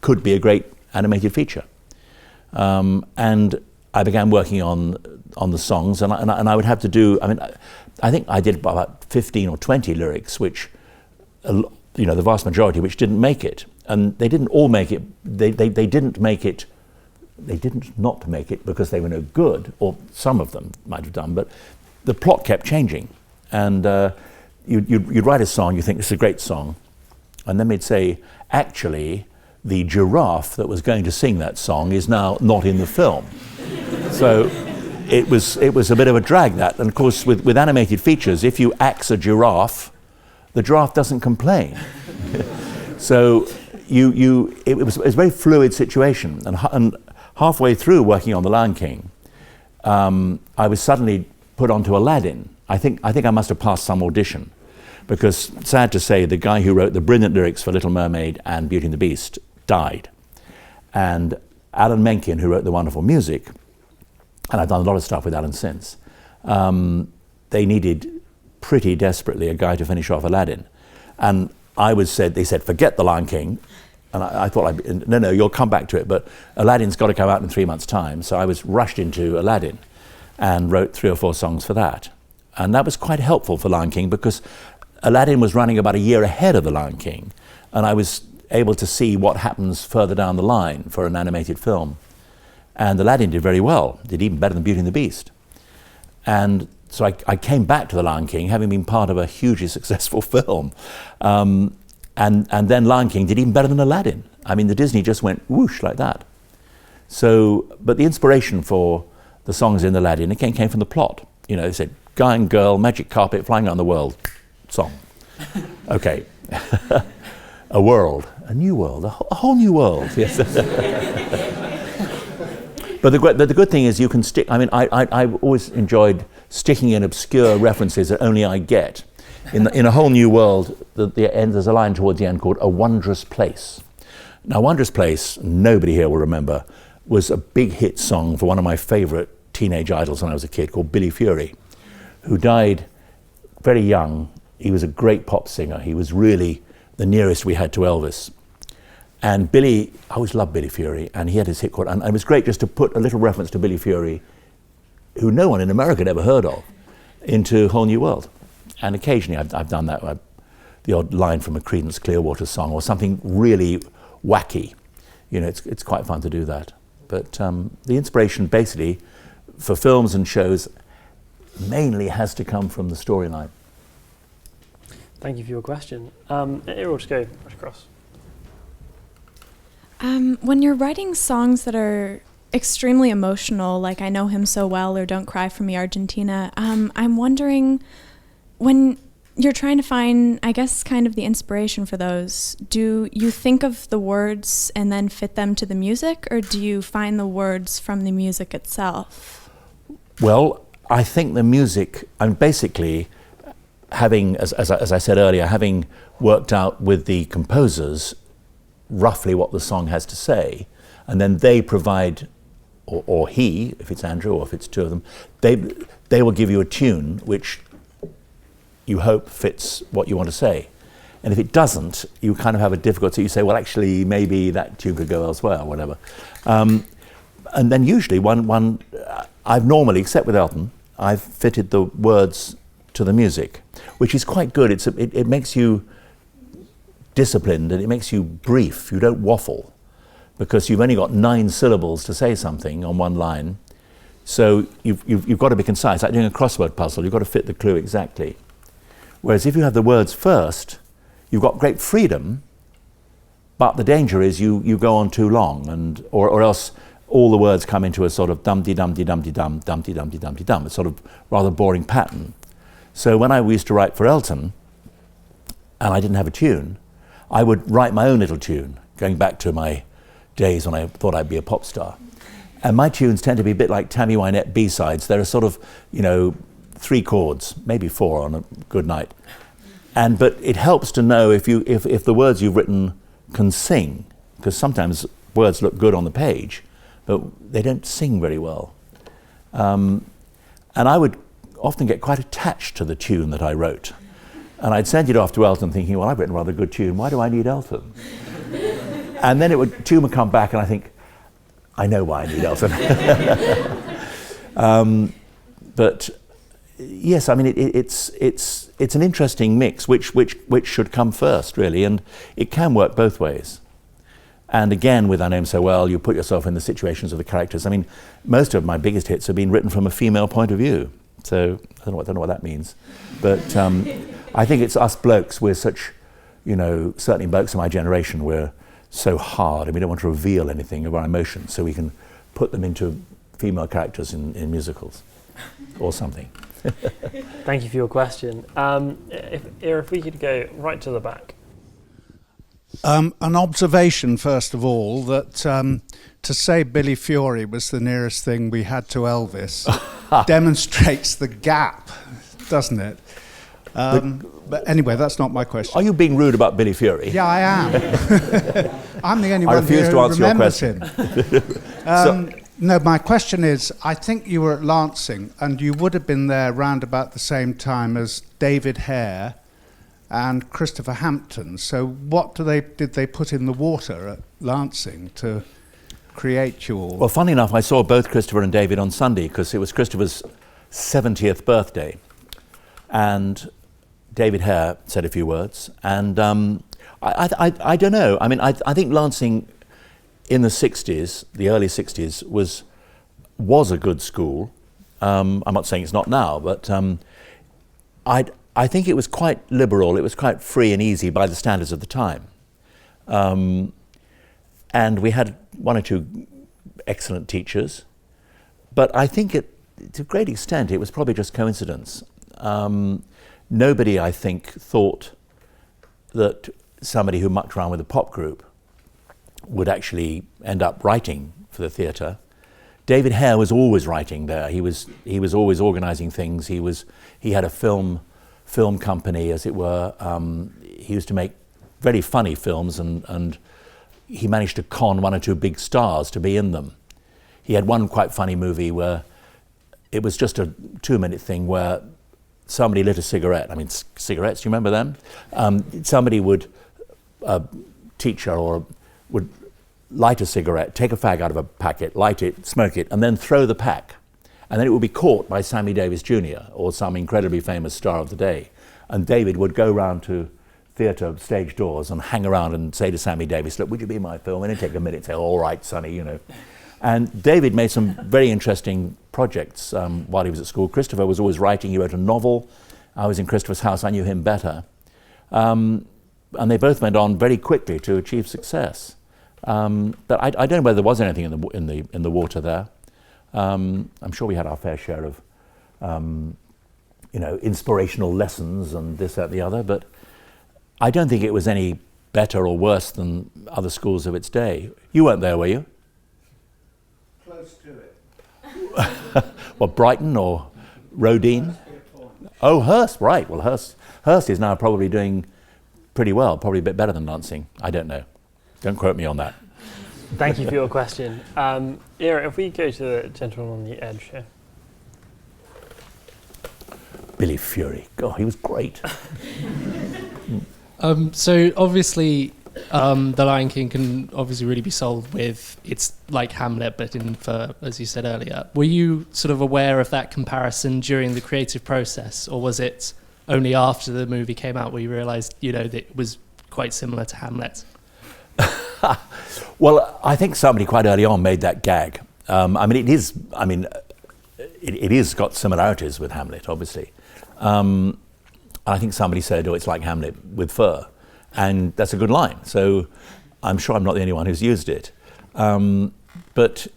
Speaker 2: could be a great animated feature. And I began working on the songs, and I would have to do, I think I did about 15 or 20 lyrics, which, the vast majority which didn't make it. And they didn't all make it, they didn't not make it because they were no good, or some of them might have done, but the plot kept changing. And you'd write a song, you think this is a great song, and then they'd say, actually, the giraffe that was going to sing that song is now not in the film. So it was a bit of a drag, that. And of course, with animated features, if you axe a giraffe, the giraffe doesn't complain. So it was a very fluid situation. And halfway through working on The Lion King, I was suddenly put onto Aladdin. I think I must have passed some audition, because sad to say, the guy who wrote the brilliant lyrics for Little Mermaid and Beauty and the Beast died. And Alan Menken, who wrote the wonderful music, and I've done a lot of stuff with Alan since, they needed pretty desperately a guy to finish off Aladdin. And they said, forget The Lion King. And I thought, no, you'll come back to it, but Aladdin's got to come out in 3 months' time. So I was rushed into Aladdin and wrote 3 or 4 songs for that. And that was quite helpful for Lion King, because Aladdin was running about a year ahead of The Lion King, and I was able to see what happens further down the line for an animated film. And Aladdin did very well, did even better than Beauty and the Beast. And so I came back to The Lion King, having been part of a hugely successful film. And then Lion King did even better than Aladdin. The Disney just went whoosh like that. So, but the inspiration for the songs in Aladdin, again, came from the plot. They said, guy and girl, magic carpet, flying around the world, song. Okay. A world, a new world, a whole new world. Yes. But the good thing is you can stick, I've always enjoyed sticking in obscure references that only I get. In A Whole New World, there's a line towards the end called A Wondrous Place. Now, Wondrous Place, nobody here will remember, was a big hit song for one of my favorite teenage idols when I was a kid, called Billy Fury, who died very young. He was a great pop singer. He was really the nearest we had to Elvis. And Billy, I always loved Billy Fury, and he had his hit called, and it was great just to put a little reference to Billy Fury, who no one in America had ever heard of, into A Whole New World. And occasionally I've done that, the odd line from a Creedence Clearwater song or something really wacky. It's quite fun to do that. But the inspiration basically for films and shows mainly has to come from the storyline.
Speaker 1: Thank you for your question. We'll just go rush across.
Speaker 7: When you're writing songs that are extremely emotional, like I Know Him So Well or Don't Cry For Me, Argentina. I'm wondering, when you're trying to find, I guess, kind of the inspiration for those, do you think of the words and then fit them to the music, or do you find the words from the music itself?
Speaker 2: Well, I think the music, and basically having, as I said earlier, having worked out with the composers roughly what the song has to say, and then they provide, or he, if it's Andrew or if it's two of them, they will give you a tune which you hope fits what you want to say. And if it doesn't, you kind of have a difficulty. You say, well, actually, maybe that tune could go elsewhere or whatever. And then usually I've normally, except with Elton, I've fitted the words to the music, which is quite good. It makes you disciplined and it makes you brief. You don't waffle because you've only got 9 syllables to say something on one line. So you've got to be concise. Like doing a crossword puzzle, you've got to fit the clue exactly. Whereas if you have the words first, you've got great freedom, but the danger is you go on too long, or else all the words come into a sort of dum-de-dum-de-dum-de-dum, dum-de-dum-de-dum-de-dum. It's sort of rather boring pattern. So when I used to write for Elton, and I didn't have a tune, I would write my own little tune, going back to my days when I thought I'd be a pop star. And my tunes tend to be a bit like Tammy Wynette B-sides. They're a sort of, 3 chords, maybe 4 on a good night. But it helps to know if the words you've written can sing, because sometimes words look good on the page, but they don't sing very well. And I would often get quite attached to the tune that I wrote. And I'd send it off to Elton thinking, well, I've written a rather good tune, why do I need Elton? And then tune would come back and I think, I know why I need Elton. But yes, I mean, it's an interesting mix, which should come first, really, and it can work both ways. And again, with I Know Him So Well, you put yourself in the situations of the characters. I mean, most of my biggest hits have been written from a female point of view. So I don't know what that means. But I think it's us blokes, we're such, certainly blokes of my generation, we're so hard and we don't want to reveal anything of our emotions, so we can put them into female characters in musicals or something.
Speaker 1: Thank you for your question. If we could go right to the back.
Speaker 8: An observation, first of all, that to say Billy Fury was the nearest thing we had to Elvis demonstrates the gap, doesn't it? But anyway, that's not my question.
Speaker 2: Are you being rude about Billy Fury?
Speaker 8: Yeah, I am. I'm the only one here who remembers him. No, my question is, I think you were at Lancing, and you would have been there round about the same time as David Hare and Christopher Hampton. So what did they put in the water at Lancing to create you all?
Speaker 2: Well, funny enough, I saw both Christopher and David on Sunday because it was Christopher's 70th birthday. And David Hare said a few words. And I don't know. I mean, I think Lancing in the 60s, the early 60s, was a good school. I'm not saying it's not now, but I think it was quite liberal. It was quite free and easy by the standards of the time. And we had 1 or 2 excellent teachers. But I think to a great extent, it was probably just coincidence. Nobody, I think, thought that somebody who mucked around with a pop group would actually end up writing for the theatre. David Hare was always writing there. He was always organising things. He had a film company, as it were. He used to make very funny films, and he managed to con 1 or 2 big stars to be in them. He had one quite funny movie where it was just a 2-minute thing where somebody lit a cigarette. I mean, cigarettes, do you remember them? Somebody would, a teacher would light a cigarette, take a fag out of a packet, light it, smoke it, and then throw the pack. And then it would be caught by Sammy Davis Jr. or some incredibly famous star of the day. And David would go round to theatre stage doors and hang around and say to Sammy Davis, look, would you be in my film? And he'd take a minute and say, all right, Sonny, And David made some very interesting projects while he was at school. Christopher was always writing. He wrote a novel. I was in Christopher's house. I knew him better. And they both went on very quickly to achieve success. But I don't know whether there was anything in the water there. I'm sure we had our fair share of inspirational lessons and this, that, the other, but I don't think it was any better or worse than other schools of its day. You weren't there, were you?
Speaker 8: Close to it.
Speaker 2: What, Brighton or Rodine? Oh, Hurst, right. Well, Hurst is now probably doing pretty well, probably a bit better than Lancing. I don't know. Don't quote me on that.
Speaker 1: Thank you for your question. Ira, if we go to the gentleman on the edge here.
Speaker 2: Billy Fury. God, he was great.
Speaker 9: So obviously, The Lion King can obviously really be sold with, it's like Hamlet, but as you said earlier. Were you sort of aware of that comparison during the creative process, or was it only after the movie came out where you realised, that it was quite similar to Hamlet?
Speaker 2: Well, I think somebody quite early on made that gag. It is got similarities with Hamlet, obviously. I think somebody said, it's like Hamlet with fur. And that's a good line. So I'm sure I'm not the only one who's used it. But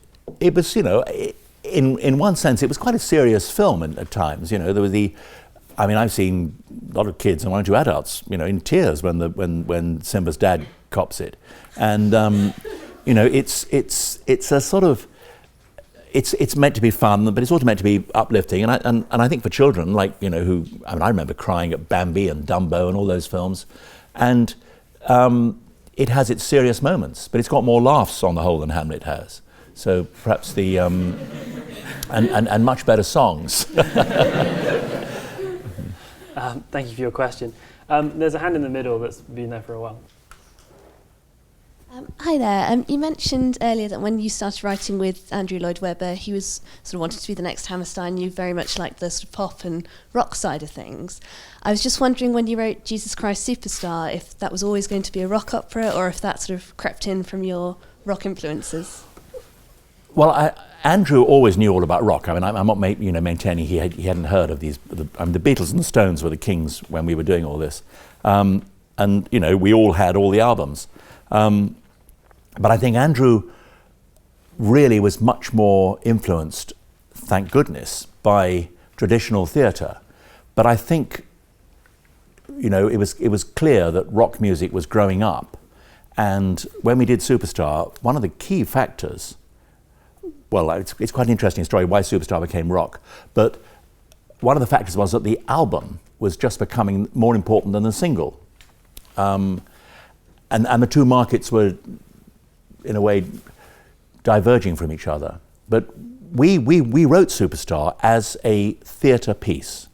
Speaker 2: it was, in one sense, it was quite a serious film at times. There was I've seen a lot of kids and one or two adults, in tears when Simba's dad cops it. And, it's a sort of, it's meant to be fun, but it's also meant to be uplifting. And I think for children, I remember crying at Bambi and Dumbo and all those films. And it has its serious moments, but it's got more laughs on the whole than Hamlet has. So perhaps and much better songs.
Speaker 1: Thank you for your question. There's a hand in the middle that's been there for a while.
Speaker 10: Hi there. You mentioned earlier that when you started writing with Andrew Lloyd-Webber, he was sort of wanted to be the next Hammerstein. You very much liked the sort of pop and rock side of things. I was just wondering, when you wrote Jesus Christ Superstar, if that was always going to be a rock opera, or if that sort of crept in from your rock influences.
Speaker 2: Well, Andrew always knew all about rock. I'm not maintaining he hadn't heard of these. The Beatles and the Stones were the kings when we were doing all this, and we all had all the albums. But I think Andrew really was much more influenced, thank goodness, by traditional theatre. But I think, it was clear that rock music was growing up. And when we did Superstar, one of the key factors, well, it's quite an interesting story why Superstar became rock, but one of the factors was that the album was just becoming more important than the single. And the two markets were, in a way, diverging from each other. But we wrote Superstar as a theatre piece.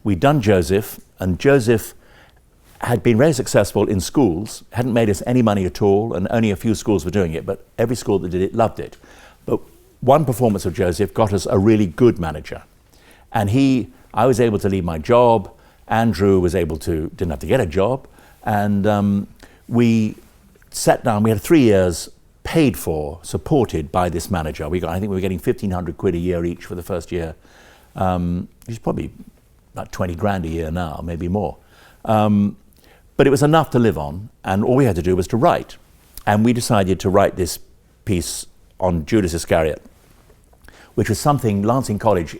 Speaker 2: We'd done Joseph, and Joseph had been very successful in schools, hadn't made us any money at all, and only a few schools were doing it, but every school that did it loved it. But one performance of Joseph got us a really good manager. And I was able to leave my job, Andrew didn't have to get a job, and we sat down. We had 3 years paid for, supported by this manager. I think we were getting 1,500 quid a year each for the first year, which is probably about 20 grand a year now, maybe more. But it was enough to live on, and all we had to do was to write. And we decided to write this piece on Judas Iscariot, which was something Lancing College,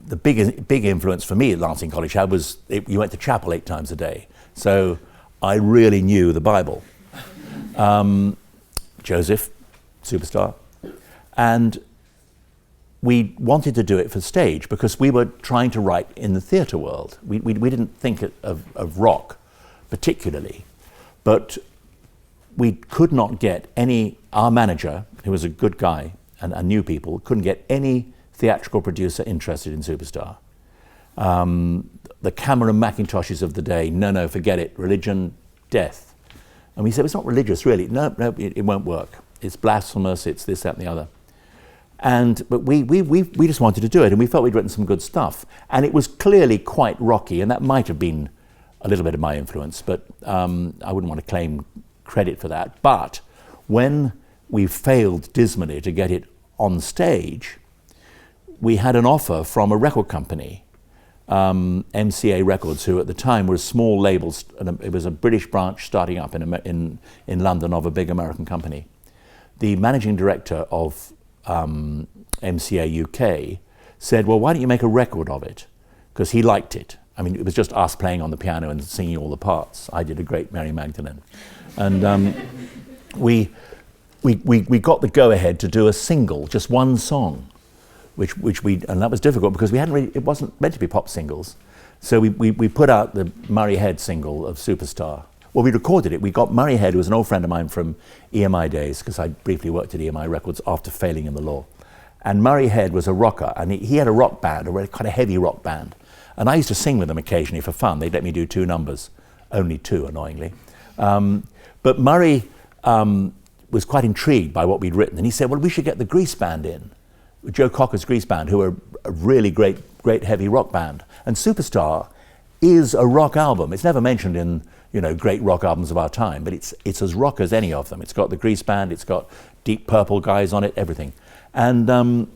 Speaker 2: the big influence for me at Lancing College had was you went to chapel 8 times a day. So I really knew the Bible. Joseph, Superstar. And we wanted to do it for stage because we were trying to write in the theatre world. We didn't think of rock particularly, but we could not get our manager, who was a good guy and knew people, couldn't get any theatrical producer interested in Superstar. The Cameron Mackintoshes of the day, no, forget it, religion, death. And we said, it's not religious, really. No, it won't work. It's blasphemous, it's this, that, and the other. But we just wanted to do it, and we felt we'd written some good stuff. And it was clearly quite rocky, and that might have been a little bit of my influence, but I wouldn't want to claim credit for that. But when we failed dismally to get it on stage, we had an offer from a record company, MCA Records, who at the time were a small label, and it was a British branch starting up in London of a big American company. the managing director of MCA UK said, well, why don't you make a record of it? Because he liked it. I mean, it was just us playing on the piano and singing all the parts. I did a great Mary Magdalene. And we got the go-ahead to do a single, just one song, and that was difficult because it wasn't meant to be pop singles. So we put out the Murray Head single of Superstar. Well, we recorded it. We got Murray Head, who was an old friend of mine from EMI days, because I briefly worked at EMI Records after failing in the law. And Murray Head was a rocker, and he had a rock band, a really kind of heavy rock band. And I used to sing with them occasionally for fun. They'd let me do 2 numbers, only 2, annoyingly. But Murray was quite intrigued by what we'd written, and he said, well, we should get the Grease Band in, Joe Cocker's Grease Band, who are a really great heavy rock band. And Superstar is a rock album. It's never mentioned in great rock albums of our time, but it's as rock as any of them. It's got the Grease Band, it's got Deep Purple guys on it, everything. And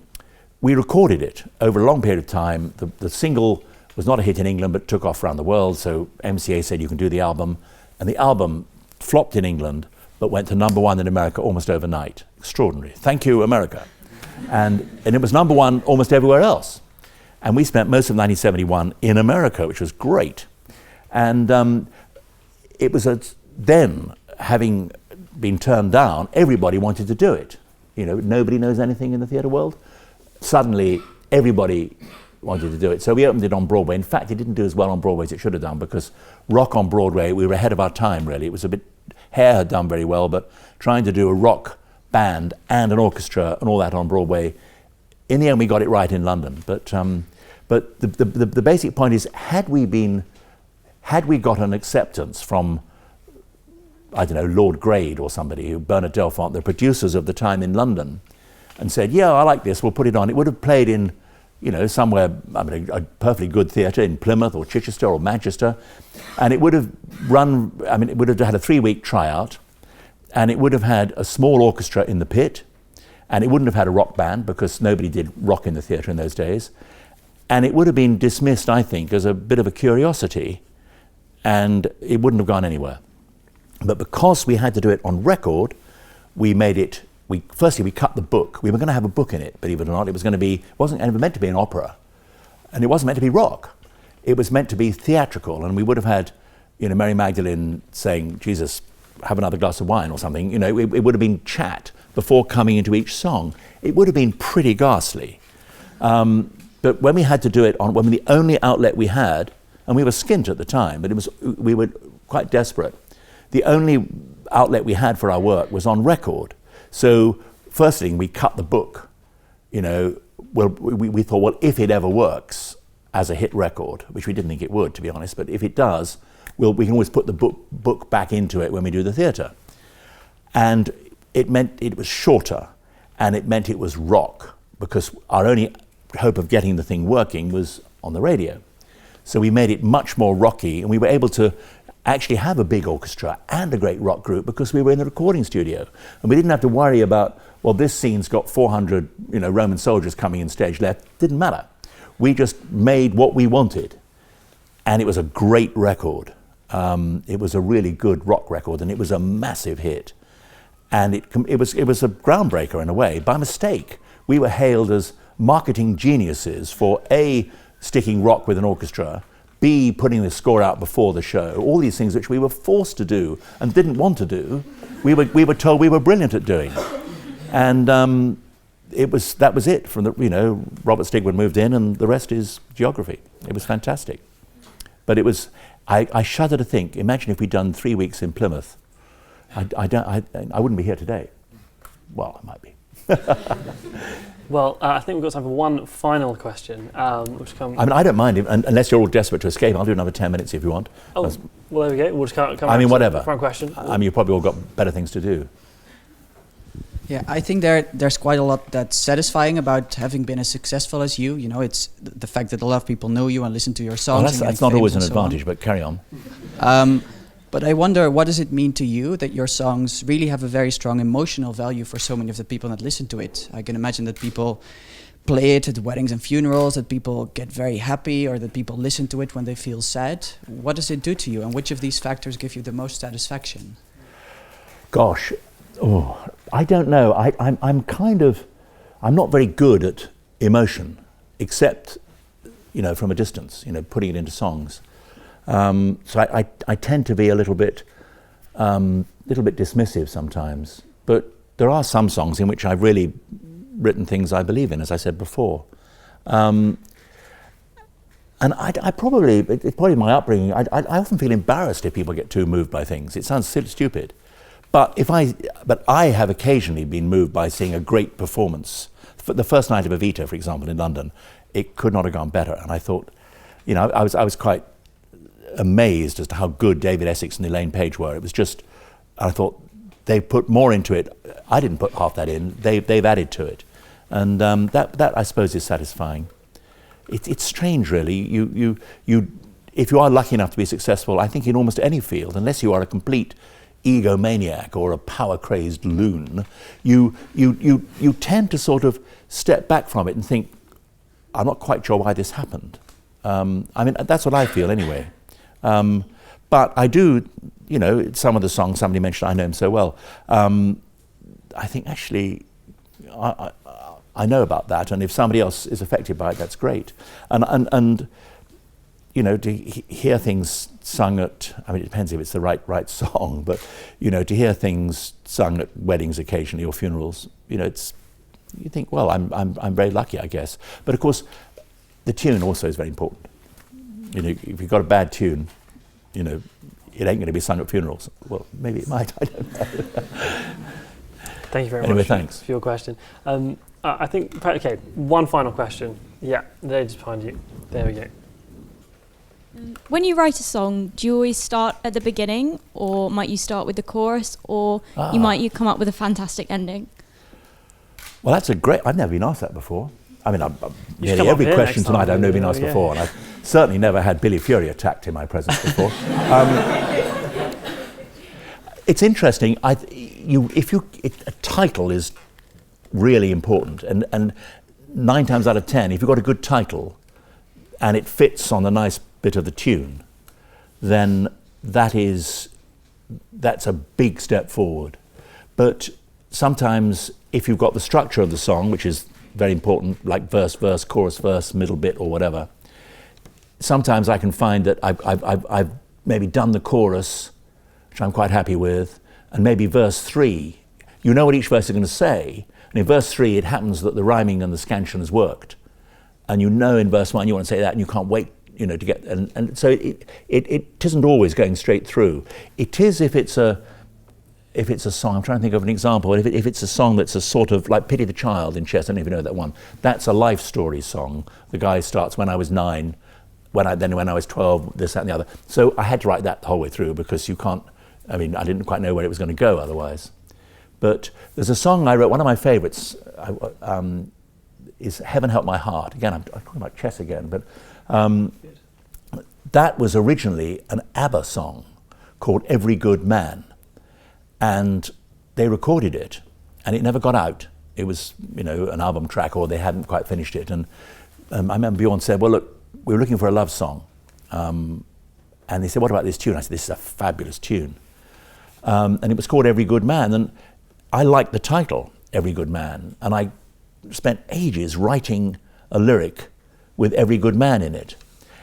Speaker 2: we recorded it over a long period of time. The single was not a hit in England, but took off around the world, so MCA said you can do the album. And the album flopped in England, but went to #1 in America almost overnight. Extraordinary. Thank you, America. And it was #1 almost everywhere else. And we spent most of 1971 in America, which was great. And it was then, having been turned down, everybody wanted to do it. Nobody knows anything in the theatre world. Suddenly, everybody wanted to do it. So we opened it on Broadway. In fact, it didn't do as well on Broadway as it should have done, because rock on Broadway, we were ahead of our time, really. It was a bit, Hair had done very well, but trying to do a rock band and an orchestra and all that on Broadway, in the end, we got it right in London. But the basic point is, had we got an acceptance from, I don't know, Lord Grade or somebody, Bernard Delfont, the producers of the time in London, and said, yeah, I like this, we'll put it on. It would have played in, somewhere, a perfectly good theatre in Plymouth or Chichester or Manchester, and it would have it would have had a 3-week tryout, and it would have had a small orchestra in the pit, and it wouldn't have had a rock band, because nobody did rock in the theatre in those days, and it would have been dismissed, I think, as a bit of a curiosity, and it wouldn't have gone anywhere. But because we had to do it on record, we made it, firstly we cut the book. We were going to have a book in it, believe it or not. It wasn't meant to be an opera, and it wasn't meant to be rock. It was meant to be theatrical, and we would have had, Mary Magdalene saying, Jesus, have another glass of wine or something. It would have been chat before coming into each song. It would have been pretty ghastly. But when we had to do it when the only outlet we had, and we were skint at the time, but we were quite desperate. The only outlet we had for our work was on record. So first thing, we cut the book. We thought, well, if it ever works as a hit record, which we didn't think it would, to be honest, but if it does, we can always put the book back into it when we do the theatre. And it meant it was shorter, and it meant it was rock, because our only hope of getting the thing working was on the radio. So we made it much more rocky, and we were able to actually have a big orchestra and a great rock group, because we were in the recording studio, and we didn't have to worry about, well, this scene's got 400 Roman soldiers coming in stage left. Didn't matter. We just made what we wanted, and it was a great record. It was a really good rock record, and it was a massive hit, and it was a groundbreaker in a way. By mistake, we were hailed as marketing geniuses for A, sticking rock with an orchestra, B, putting the score out before the show. All these things which we were forced to do and didn't want to do, we were told we were brilliant at doing. And that was it. From Robert Stigwood moved in, and the rest is geography. It was fantastic. But it was, I shudder to think, imagine if we'd done 3 weeks in Plymouth. I wouldn't be here today. Well, I might be.
Speaker 1: Well, I think we've got time for one final question, which comes...
Speaker 2: I don't mind, unless you're all desperate to escape. I'll do another 10 minutes if you want.
Speaker 1: Oh, well, there we go. We'll just come
Speaker 2: whatever.
Speaker 1: Front question.
Speaker 2: You've probably all got better things to do.
Speaker 11: Yeah, I think there's quite a lot that's satisfying about having been as successful as you. It's the fact that a lot of people know you and listen to your songs.
Speaker 2: Well, that's not always an advantage, but carry on.
Speaker 11: But I wonder, what does it mean to you that your songs really have a very strong emotional value for so many of the people that listen to it? I can imagine that people play it at weddings and funerals, that people get very happy, or that people listen to it when they feel sad. What does it do to you, and which of these factors give you the most satisfaction?
Speaker 2: Gosh, I don't know. I'm not very good at emotion, except, from a distance, putting it into songs. So I tend to be a little bit dismissive sometimes. But there are some songs in which I've really written things I believe in, as I said before. And it's probably my upbringing. I often feel embarrassed if people get too moved by things. It sounds stupid. But I have occasionally been moved by seeing a great performance. The first night of Evita, for example, in London, it could not have gone better. And I thought, I was quite amazed as to how good David Essex and Elaine Page were. It was just, I thought, they put more into it. I didn't put half that in. They've added to it. And that I suppose is satisfying. It's strange, really. If you are lucky enough to be successful, I think in almost any field, unless you are a complete egomaniac or a power-crazed loon, you tend to sort of step back from it and think, I'm not quite sure why this happened. That's what I feel anyway. But I do, some of the songs somebody mentioned, I know him so well. I think actually, I know about that, and if somebody else is affected by it, that's great. And to hear things sung at, it depends if it's the right song, but to hear things sung at weddings occasionally or funerals, you think, well, I'm very lucky, I guess. But of course, the tune also is very important. If you've got a bad tune, it ain't going to be sung at funerals. Well, maybe it might. I don't know.
Speaker 1: Thank you very
Speaker 2: much
Speaker 1: for your question. I think, okay, one final question. Yeah, they're just behind you. There we go.
Speaker 12: When you write a song, do you always start at the beginning, or might you start with the chorus, or you come up with a fantastic ending?
Speaker 2: Well, that's I've never been asked that before. Nearly every question tonight I've never been asked before, and I've certainly never had Billy Fury attacked in my presence before. It's interesting. A title is really important, and 9 times out of 10, if you've got a good title and it fits on the nice bit of the tune, then that's a big step forward. But sometimes if you've got the structure of the song, which is very important, like verse, chorus, verse, middle bit or whatever, sometimes I can find that I've maybe done the chorus, which I'm quite happy with, and maybe verse 3, you know what each verse is going to say, and in verse 3 it happens that the rhyming and the scansion has worked, and in verse 1 you want to say that, and you can't wait to get, and so it isn't always going straight through. It is if it's a song, I'm trying to think of an example, if it's a song that's a sort of like Pity the Child in Chess, I don't know if you know that one, that's a life story song. The guy starts when I was 9, when I was 12, this, that and the other. So I had to write that the whole way through because you can't, I didn't quite know where it was going to go otherwise. But there's a song I wrote, one of my favourites is Heaven Help My Heart. Again, I'm talking about chess again, but that was originally an ABBA song called Every Good Man. And they recorded it, and it never got out. It was, an album track, or they hadn't quite finished it. And I remember Bjorn said, well, look, we were looking for a love song. And they said, what about this tune? I said, this is a fabulous tune. And it was called Every Good Man. And I liked the title, Every Good Man. And I spent ages writing a lyric with Every Good Man in it.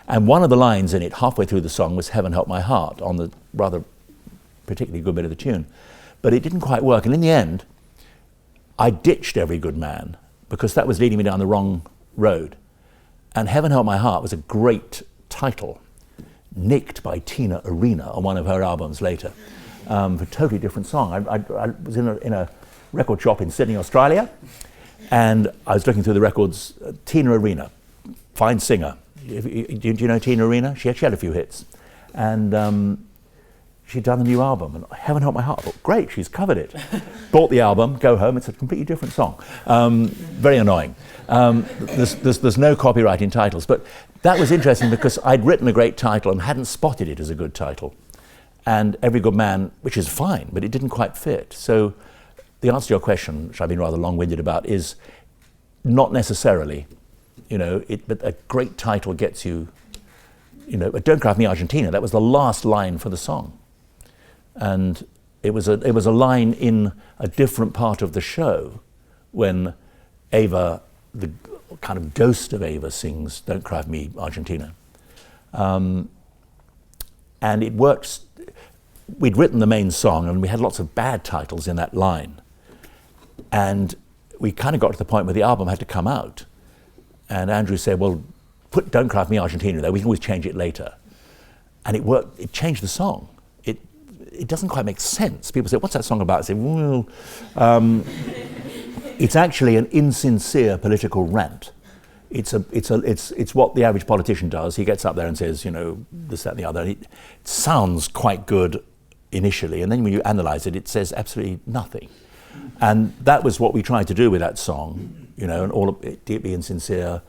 Speaker 2: And one of the lines in it, halfway through the song, was Heaven Help My Heart, on the rather particularly good bit of the tune. But it didn't quite work. And in the end, I ditched Every Good Man because that was leading me down the wrong road. And Heaven Help My Heart was a great title, nicked by Tina Arena on one of her albums later, for a totally different song. I was in a record shop in Sydney, Australia, and I was looking through the records. Tina Arena, fine singer. Do you know Tina Arena? She had a few hits. And she'd done a new album, and Heaven Help My Heart. I thought, great, she's covered it. Bought the album, go home, it's a completely different song. Very annoying. There's no copyright in titles, but that was interesting because I'd written a great title and hadn't spotted it as a good title. And Every Good Man, which is fine, but it didn't quite fit. So the answer to your question, which I've been rather long-winded about, is not necessarily. But a great title gets you, Don't Cry For Me Argentina, that was the last line for the song. And It was a line in a different part of the show when Ava, the kind of ghost of Ava, sings "Don't Cry for Me, Argentina," and it works. We'd written the main song, and we had lots of bad titles in that line, and we kind of got to the point where the album had to come out, and Andrew said, "Well, put "Don't Cry for Me, Argentina" there. We can always change it later," and it worked. It changed the song. It doesn't quite make sense. People say, "What's that song about?" I say, "Well, it's actually an insincere political rant. It's what the average politician does. He gets up there and says, you know, this, that, and the other. And it sounds quite good initially, and then when you analyse it, it says absolutely nothing. And that was what we tried to do with that song, you know, and all of it deeply insincere.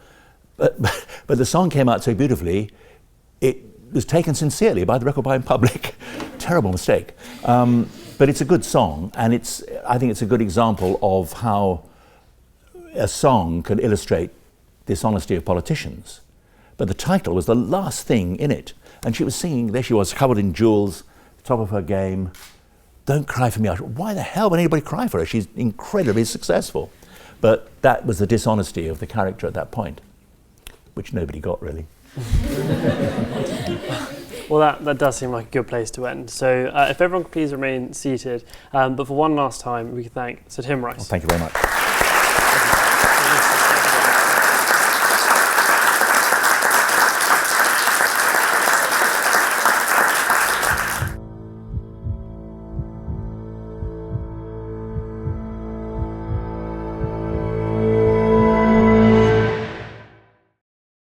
Speaker 2: But the song came out so beautifully. It was taken sincerely by the record buying public. Terrible mistake. But it's a good song, and I think it's a good example of how a song can illustrate dishonesty of politicians. But the title was the last thing in it. And she was singing, there she was, covered in jewels, top of her game. Don't cry for me. Why the hell would anybody cry for her? She's incredibly successful. But that was the dishonesty of the character at that point, which nobody got really.
Speaker 1: Well, that does seem like a good place to end. So if everyone could please remain seated. But for one last time, we can thank Sir Tim Rice.
Speaker 2: Well, thank you very much.